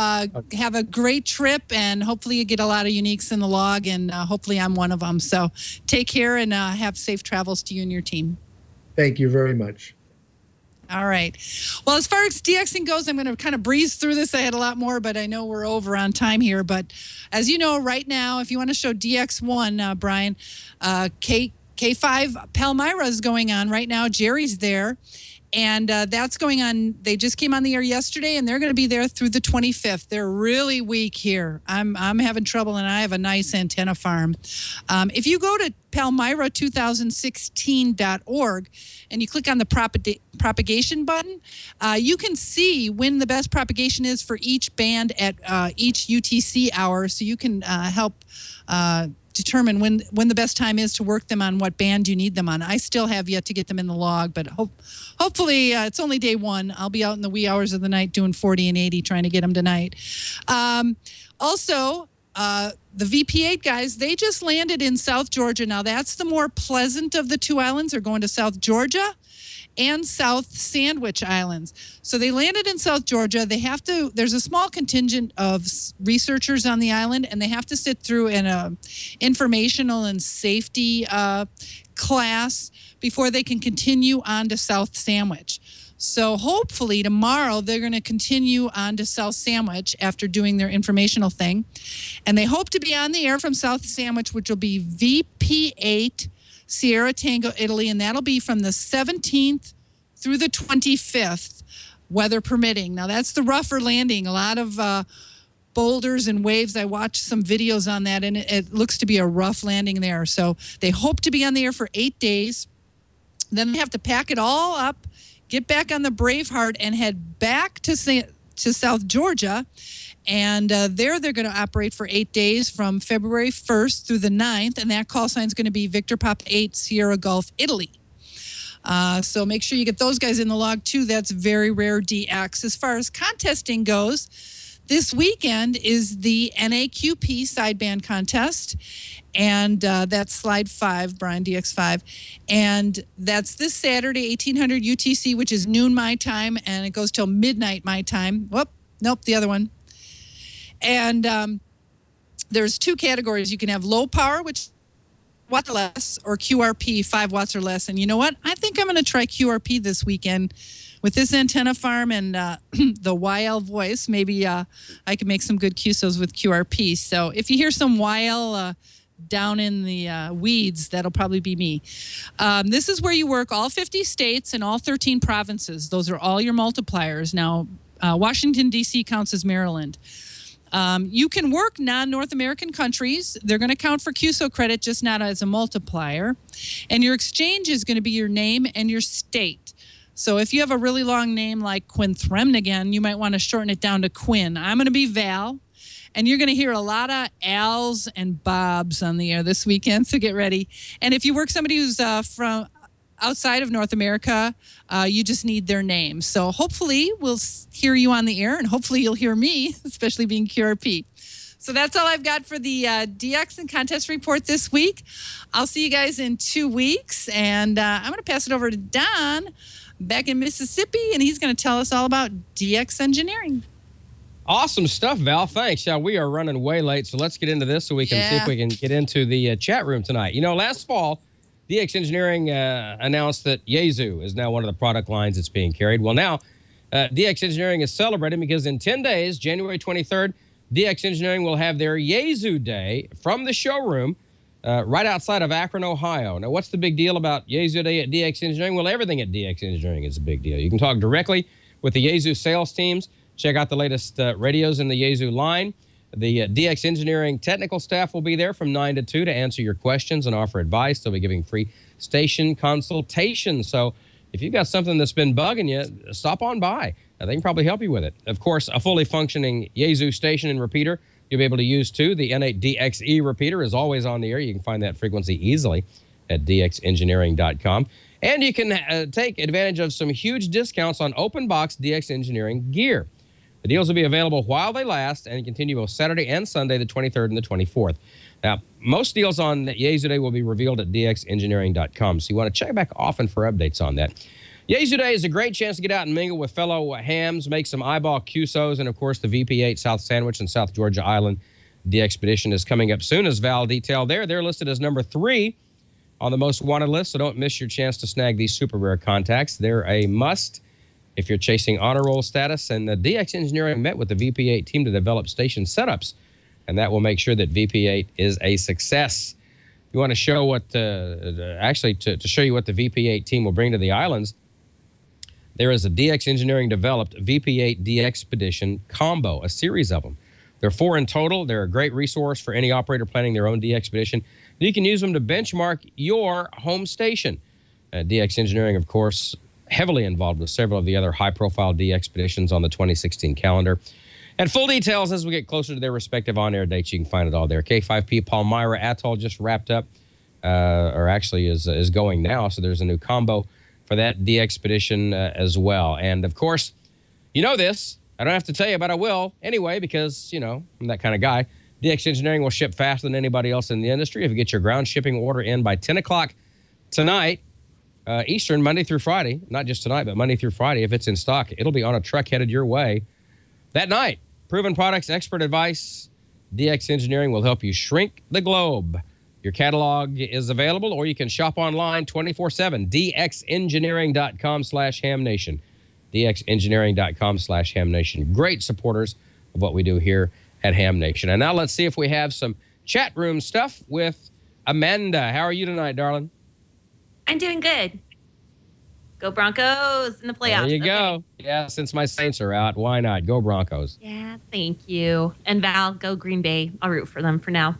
Have a great trip, and hopefully you get a lot of uniques in the log, and hopefully I'm one of them. So take care, and have safe travels to you and your team. Thank you very much. All right. Well, as far as DXing goes, I'm going to kind of breeze through this. I had a lot more, but I know we're over on time here. But as you know, right now, if you want to show DX1, Brian, K5 Palmyra is going on right now. Jerry's there. And that's going on. They just came on the air yesterday, and they're going to be there through the 25th. They're really weak here. I'm having trouble, and I have a nice antenna farm. If you go to palmyra2016.org and you click on the propagation button, you can see when the best propagation is for each band at each UTC hour, so you can help determine when the best time is to work them on what band you need them on. I still have yet to get them in the log, but hopefully it's only day one. I'll be out in the wee hours of the night doing 40 and 80 trying to get them tonight. Also, the VP8 guys, they just landed in South Georgia. Now, that's the more pleasant of the two islands. They're going to South Georgia and South Sandwich Islands. So they landed in South Georgia. There's a small contingent of researchers on the island, and they have to sit through an informational and safety class before they can continue on to South Sandwich. So hopefully tomorrow they're going to continue on to South Sandwich after doing their informational thing. And they hope to be on the air from South Sandwich, which will be VP8 Sierra Tango, Italy, and that'll be from the 17th through the 25th, weather permitting. Now, that's the rougher landing. A lot of boulders and waves. I watched some videos on that, and it looks to be a rough landing there. So they hope to be on the air for 8 days. Then they have to pack it all up, get back on the Braveheart, and head back to South Georgia. And they're going to operate for 8 days from February 1st through the 9th. And that call sign is going to be Victor Papa 8 Sierra Golf, Italy. So make sure you get those guys in the log, too. That's very rare DX. As far as contesting goes, this weekend is the NAQP sideband contest. And that's slide 5, Brian DX5. And that's this Saturday, 1800 UTC, which is noon my time. And it goes till midnight my time. Whoop, nope, the other one. And there's 2 categories. You can have low power, which watt or less, or QRP, 5 watts or less. And you know what? I think I'm going to try QRP this weekend with this antenna farm and the YL voice. Maybe I can make some good QSOs with QRP. So if you hear some YL down in the weeds, that'll probably be me. This is where you work all 50 states and all 13 provinces. Those are all your multipliers. Now, Washington, D.C. counts as Maryland. You can work non-North American countries. They're going to count for QSO credit, just not as a multiplier. And your exchange is going to be your name and your state. So if you have a really long name like Quinthremnigan, you might want to shorten it down to Quinn. I'm going to be Val. And you're going to hear a lot of Al's and Bob's on the air this weekend, so get ready. And if you work somebody who's from outside of North America, you just need their name. So hopefully we'll hear you on the air, and hopefully you'll hear me, especially being QRP. So that's all I've got for the DX and contest report this week. I'll see you guys in 2 weeks, and I'm going to pass it over to Don back in Mississippi, and he's going to tell us all about DX engineering. Awesome stuff, Val. Thanks. We are running way late, so let's get into this so we can see if we can get into the chat room tonight. You know, last fall, DX Engineering announced that Yaesu is now one of the product lines that's being carried. Well, now, DX Engineering is celebrating because in 10 days, January 23rd, DX Engineering will have their Yaesu Day from the showroom right outside of Akron, Ohio. Now, what's the big deal about Yaesu Day at DX Engineering? Well, everything at DX Engineering is a big deal. You can talk directly with the Yaesu sales teams. Check out the latest radios in the Yaesu line. The DX Engineering technical staff will be there from 9 to 2 to answer your questions and offer advice. They'll be giving free station consultations. So if you've got something that's been bugging you, stop on by. They can probably help you with it. Of course, a fully functioning Yaesu station and repeater you'll be able to use too. The N8DXE repeater is always on the air. You can find that frequency easily at dxengineering.com. And you can take advantage of some huge discounts on open box DX Engineering gear. The deals will be available while they last and continue both Saturday and Sunday, the 23rd and the 24th. Now, most deals on Yaesu Day will be revealed at dxengineering.com, so you want to check back often for updates on that. Yaesu Day is a great chance to get out and mingle with fellow hams, make some eyeball QSOs, and, of course, the VP8 South Sandwich and South Georgia Island. The expedition is coming up soon, as Val detailed there. They're listed as number 3 on the most wanted list, so don't miss your chance to snag these super rare contacts. They're a must if you're chasing honor roll status. And the DX Engineering met with the VP8 team to develop station setups, and that will make sure that VP8 is a success. You want to show what, to show you what the VP8 team will bring to the islands. There is a DX Engineering developed VP8 DXpedition combo, a series of them. There are 4 in total. They're a great resource for any operator planning their own DXpedition. You can use them to benchmark your home station. DX Engineering, of course, heavily involved with several of the other high-profile DXpeditions on the 2016 calendar. And full details as we get closer to their respective on-air dates, you can find it all there. K5P Palmyra Atoll just wrapped up, or actually is going now, so there's a new combo for that DXpedition as well. And, of course, you know this. I don't have to tell you, but I will anyway because, you know, I'm that kind of guy. DX Engineering will ship faster than anybody else in the industry. If you get your ground shipping order in by 10 o'clock tonight, Eastern, Monday through Friday, not just tonight, but Monday through Friday, if it's in stock, it'll be on a truck headed your way that night. Proven products, expert advice. DX Engineering will help you shrink the globe. Your catalog is available, or you can shop online 24/7. DXengineering.com/HamNation. DXengineering.com/HamNation. Great supporters of what we do here at Ham Nation. And now let's see if we have some chat room stuff with Amanda. How are you tonight, darling? I'm doing good. Go Broncos in the playoffs. There you go. Yeah, since my Saints are out, why not? Go Broncos. Yeah, thank you. And Val, go Green Bay. I'll root for them for now.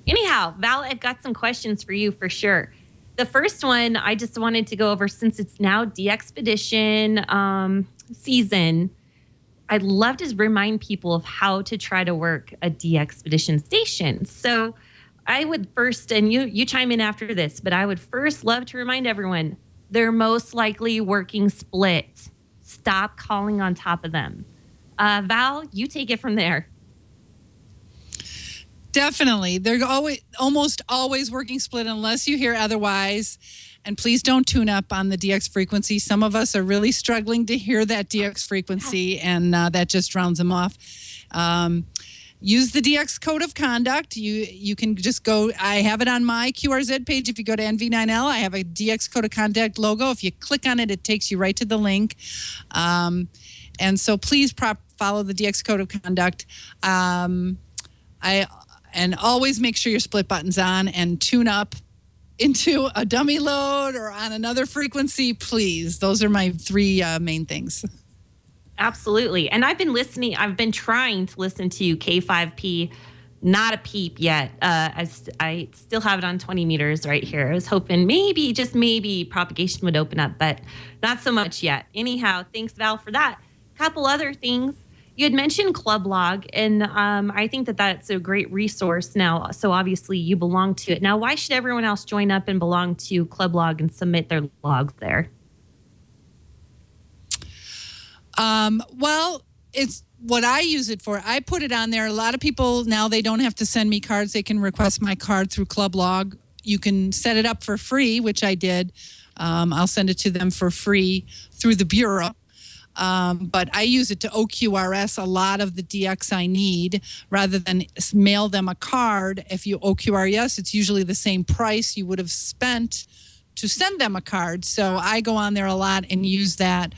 Anyhow, Val, I've got some questions for you for sure. The first one I just wanted to go over, since it's now DXpedition season, I'd love to remind people of how to try to work a DXpedition station. So I would first, and you chime in after this, but I would first love to remind everyone, they're most likely working split. Stop calling on top of them. Val, you take it from there. Definitely. They're almost always working split unless you hear otherwise. And please don't tune up on the DX frequency. Some of us are really struggling to hear that DX frequency, and that just rounds them off. Use the DX Code of Conduct. You can just go, I have it on my QRZ page. If you go to NV9L, I have a DX Code of Conduct logo. If you click on it, it takes you right to the link. And so please follow the DX Code of Conduct. And always make sure your split button's on and tune up into a dummy load or on another frequency, please. Those are my 3 main things. Absolutely. And I've been trying to listen to K5P, not a peep yet. I still have it on 20 meters right here. I was hoping just maybe propagation would open up, but not so much yet. Anyhow, thanks, Val, for that. Couple other things. You had mentioned Club Log, and I think that that's a great resource now. So obviously you belong to it. Now, why should everyone else join up and belong to Club Log and submit their logs there? Well, it's what I use it for. I put it on there. A lot of people now, they don't have to send me cards. They can request my card through Club Log. You can set it up for free, which I did. I'll send it to them for free through the Bureau. But I use it to OQRS a lot of the DX I need rather than mail them a card. If you OQRS, it's usually the same price you would have spent to send them a card. So I go on there a lot and use that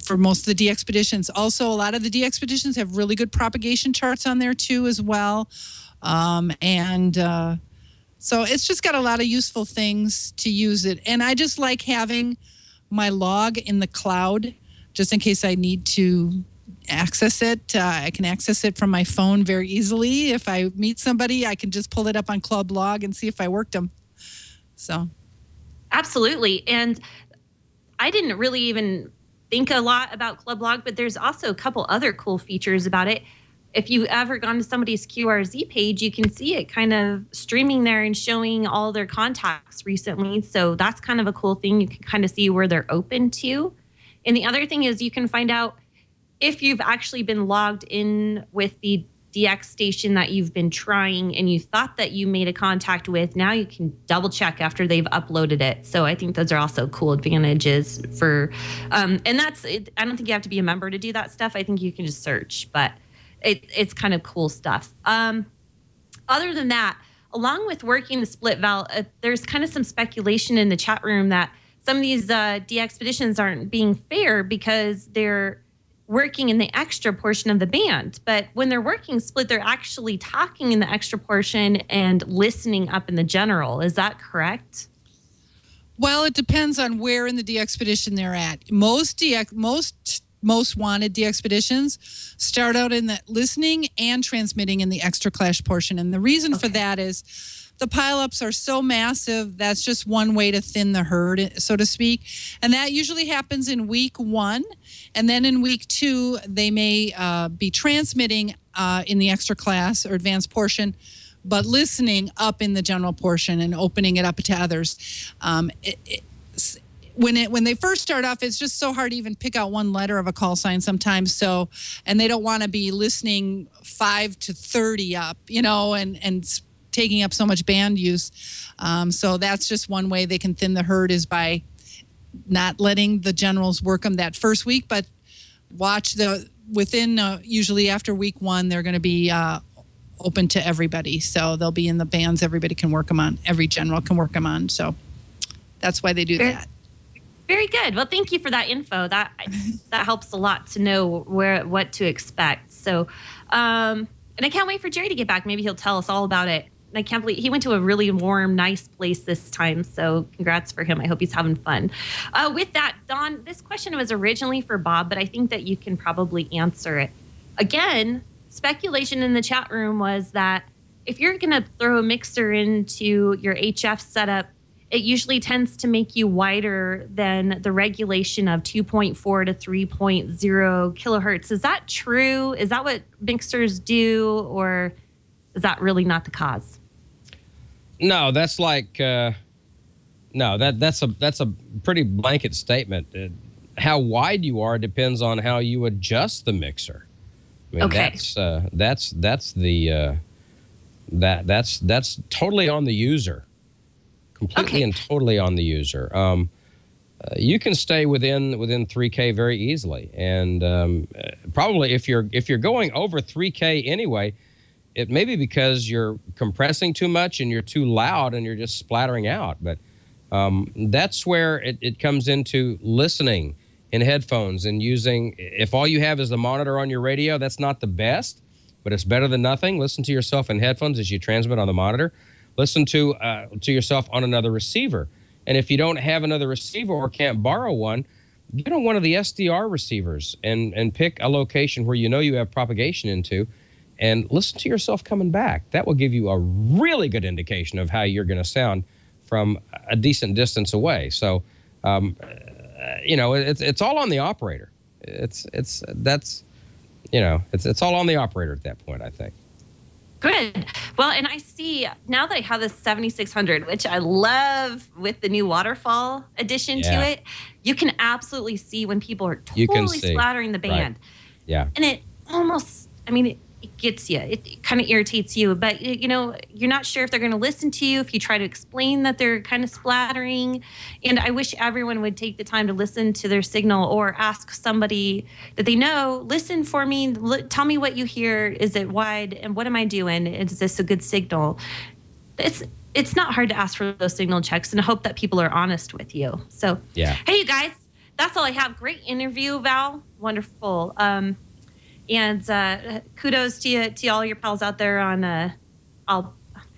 for most of the DXpeditions. Also, a lot of the DXpeditions have really good propagation charts on there too as well. So it's just got a lot of useful things to use it. And I just like having my log in the cloud, just in case I need to access it. I can access it from my phone very easily. If I meet somebody, I can just pull it up on Club Log and see if I worked them. So, absolutely. And I didn't really even think a lot about Club Log, but there's also a couple other cool features about it. If you've ever gone to somebody's QRZ page, you can see it kind of streaming there and showing all their contacts recently. So that's kind of a cool thing. You can kind of see where they're open to. And the other thing is you can find out if you've actually been logged in with the DX station that you've been trying and you thought that you made a contact with. Now you can double check after they've uploaded it. So I think those are also cool advantages for, and that's, I don't think you have to be a member to do that stuff. I think you can just search, but it's kind of cool stuff. Other than that, along with working the split val, there's kind of some speculation in the chat room that some of these DXpeditions aren't being fair because they're working in the extra portion of the band. But when they're working split, they're actually talking in the extra portion and listening up in the general. Is that correct? Well, it depends on where in the DXpedition they're at. Most wanted DXpeditions start out in the listening and transmitting in the extra class portion. And the reason for that is the pileups are so massive. That's just one way to thin the herd, so to speak. And that usually happens in week 1. And then in week 2, they may be transmitting in the extra class or advanced portion, but listening up in the general portion and opening it up to others. When they first start off, it's just so hard to even pick out one letter of a call sign sometimes. So, and they don't want to be listening 5 to 30 up, and taking up so much band use. So that's just one way they can thin the herd, is by not letting the generals work them that first week, but watch within usually after week 1, they're going to be open to everybody. So they'll be in the bands everybody can work them on. Every general can work them on. So that's why they do that. Very good. Well, thank you for that info. That helps a lot to know what to expect. So, and I can't wait for Jerry to get back. Maybe he'll tell us all about it. And I can't believe he went to a really warm, nice place this time. So congrats for him. I hope he's having fun. With that, Dawn, this question was originally for Bob, but I think that you can probably answer it. Again, speculation in the chat room was that if you're going to throw a mixer into your HF setup, it usually tends to make you wider than the regulation of 2.4 to 3.0 kilohertz. Is that true? Is that what mixers do, or is that really not the cause? No, that's like that's a pretty blanket statement. How wide you are depends on how you adjust the mixer. I mean, okay. That's totally on the user. Completely and totally on the user. You can stay within 3K very easily, and probably if you're going over 3K anyway, it may be because you're compressing too much and you're too loud and you're just splattering out. But that's where it comes into listening in headphones and using. If all you have is the monitor on your radio, that's not the best, but it's better than nothing. Listen to yourself in headphones as you transmit on the monitor. Listen to yourself on another receiver. And if you don't have another receiver or can't borrow one, get on one of the SDR receivers and pick a location where you have propagation into, and listen to yourself coming back. That will give you a really good indication of how you're going to sound from a decent distance away. So, it's all on the operator. It's all on the operator at that point, I think. Good. Well, and I see now that I have this 7600, which I love with the new waterfall addition to it, you can absolutely see when people are totally splattering the band. Right. Yeah. And it almost, it gets you. It kind of irritates you, but you're not sure if they're going to listen to you if you try to explain that they're kind of splattering. And I wish everyone would take the time to listen to their signal, or ask somebody that they know, listen for me, tell me what you hear. Is it wide? And what am I doing? Is this a good signal? It's not hard to ask for those signal checks and hope that people are honest with you. So, hey, you guys, that's all I have. Great interview, Val. Wonderful. And kudos to all your pals out there on, how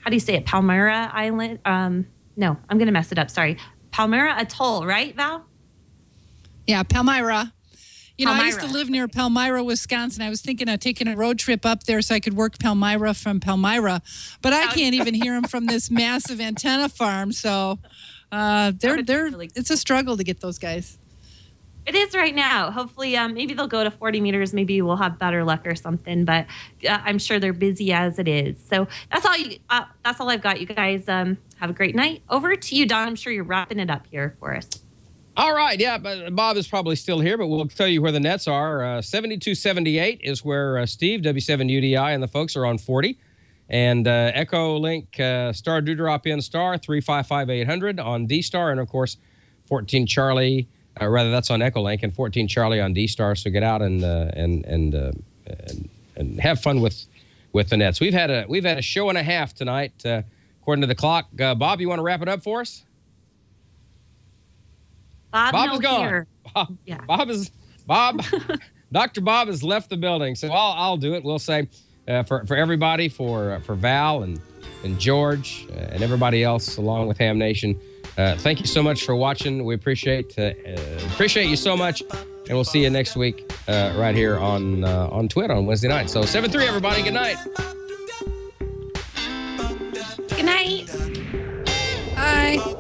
do you say it? Palmyra Island? No, I'm going to mess it up. Sorry. Palmyra Atoll, right, Val? Yeah, Palmyra. I used to live near Palmyra, Wisconsin. I was thinking of taking a road trip up there so I could work Palmyra from Palmyra. But I can't even hear them from this massive antenna farm. So it's a struggle to get those guys. It is right now. Hopefully, maybe they'll go to 40 meters. Maybe we'll have better luck or something. But I'm sure they're busy as it is. So that's all. That's all I've got. You guys have a great night. Over to you, Don. I'm sure you're wrapping it up here for us. All right. Yeah, but Bob is probably still here, but we'll tell you where the nets are. 7278 is where Steve, W7UDI, and the folks are on 40. And Echo Link star Dewdrop in star 355-800 on D-Star, and of course 14 Charlie. That's on Echolink, and 14 Charlie on D-Star. So get out and have fun with the nets. We've had a show and a half tonight, according to the clock. Bob, you want to wrap it up for us? Bob is gone. Here. Bob. Dr. Bob has left the building, so I'll do it. We'll say for everybody, for Val and George and everybody else, along with Ham Nation. Thank you so much for watching. We appreciate you so much, and we'll see you next week right here on Twitter on Wednesday night. So 7-3, everybody. Good night. Good night. Bye.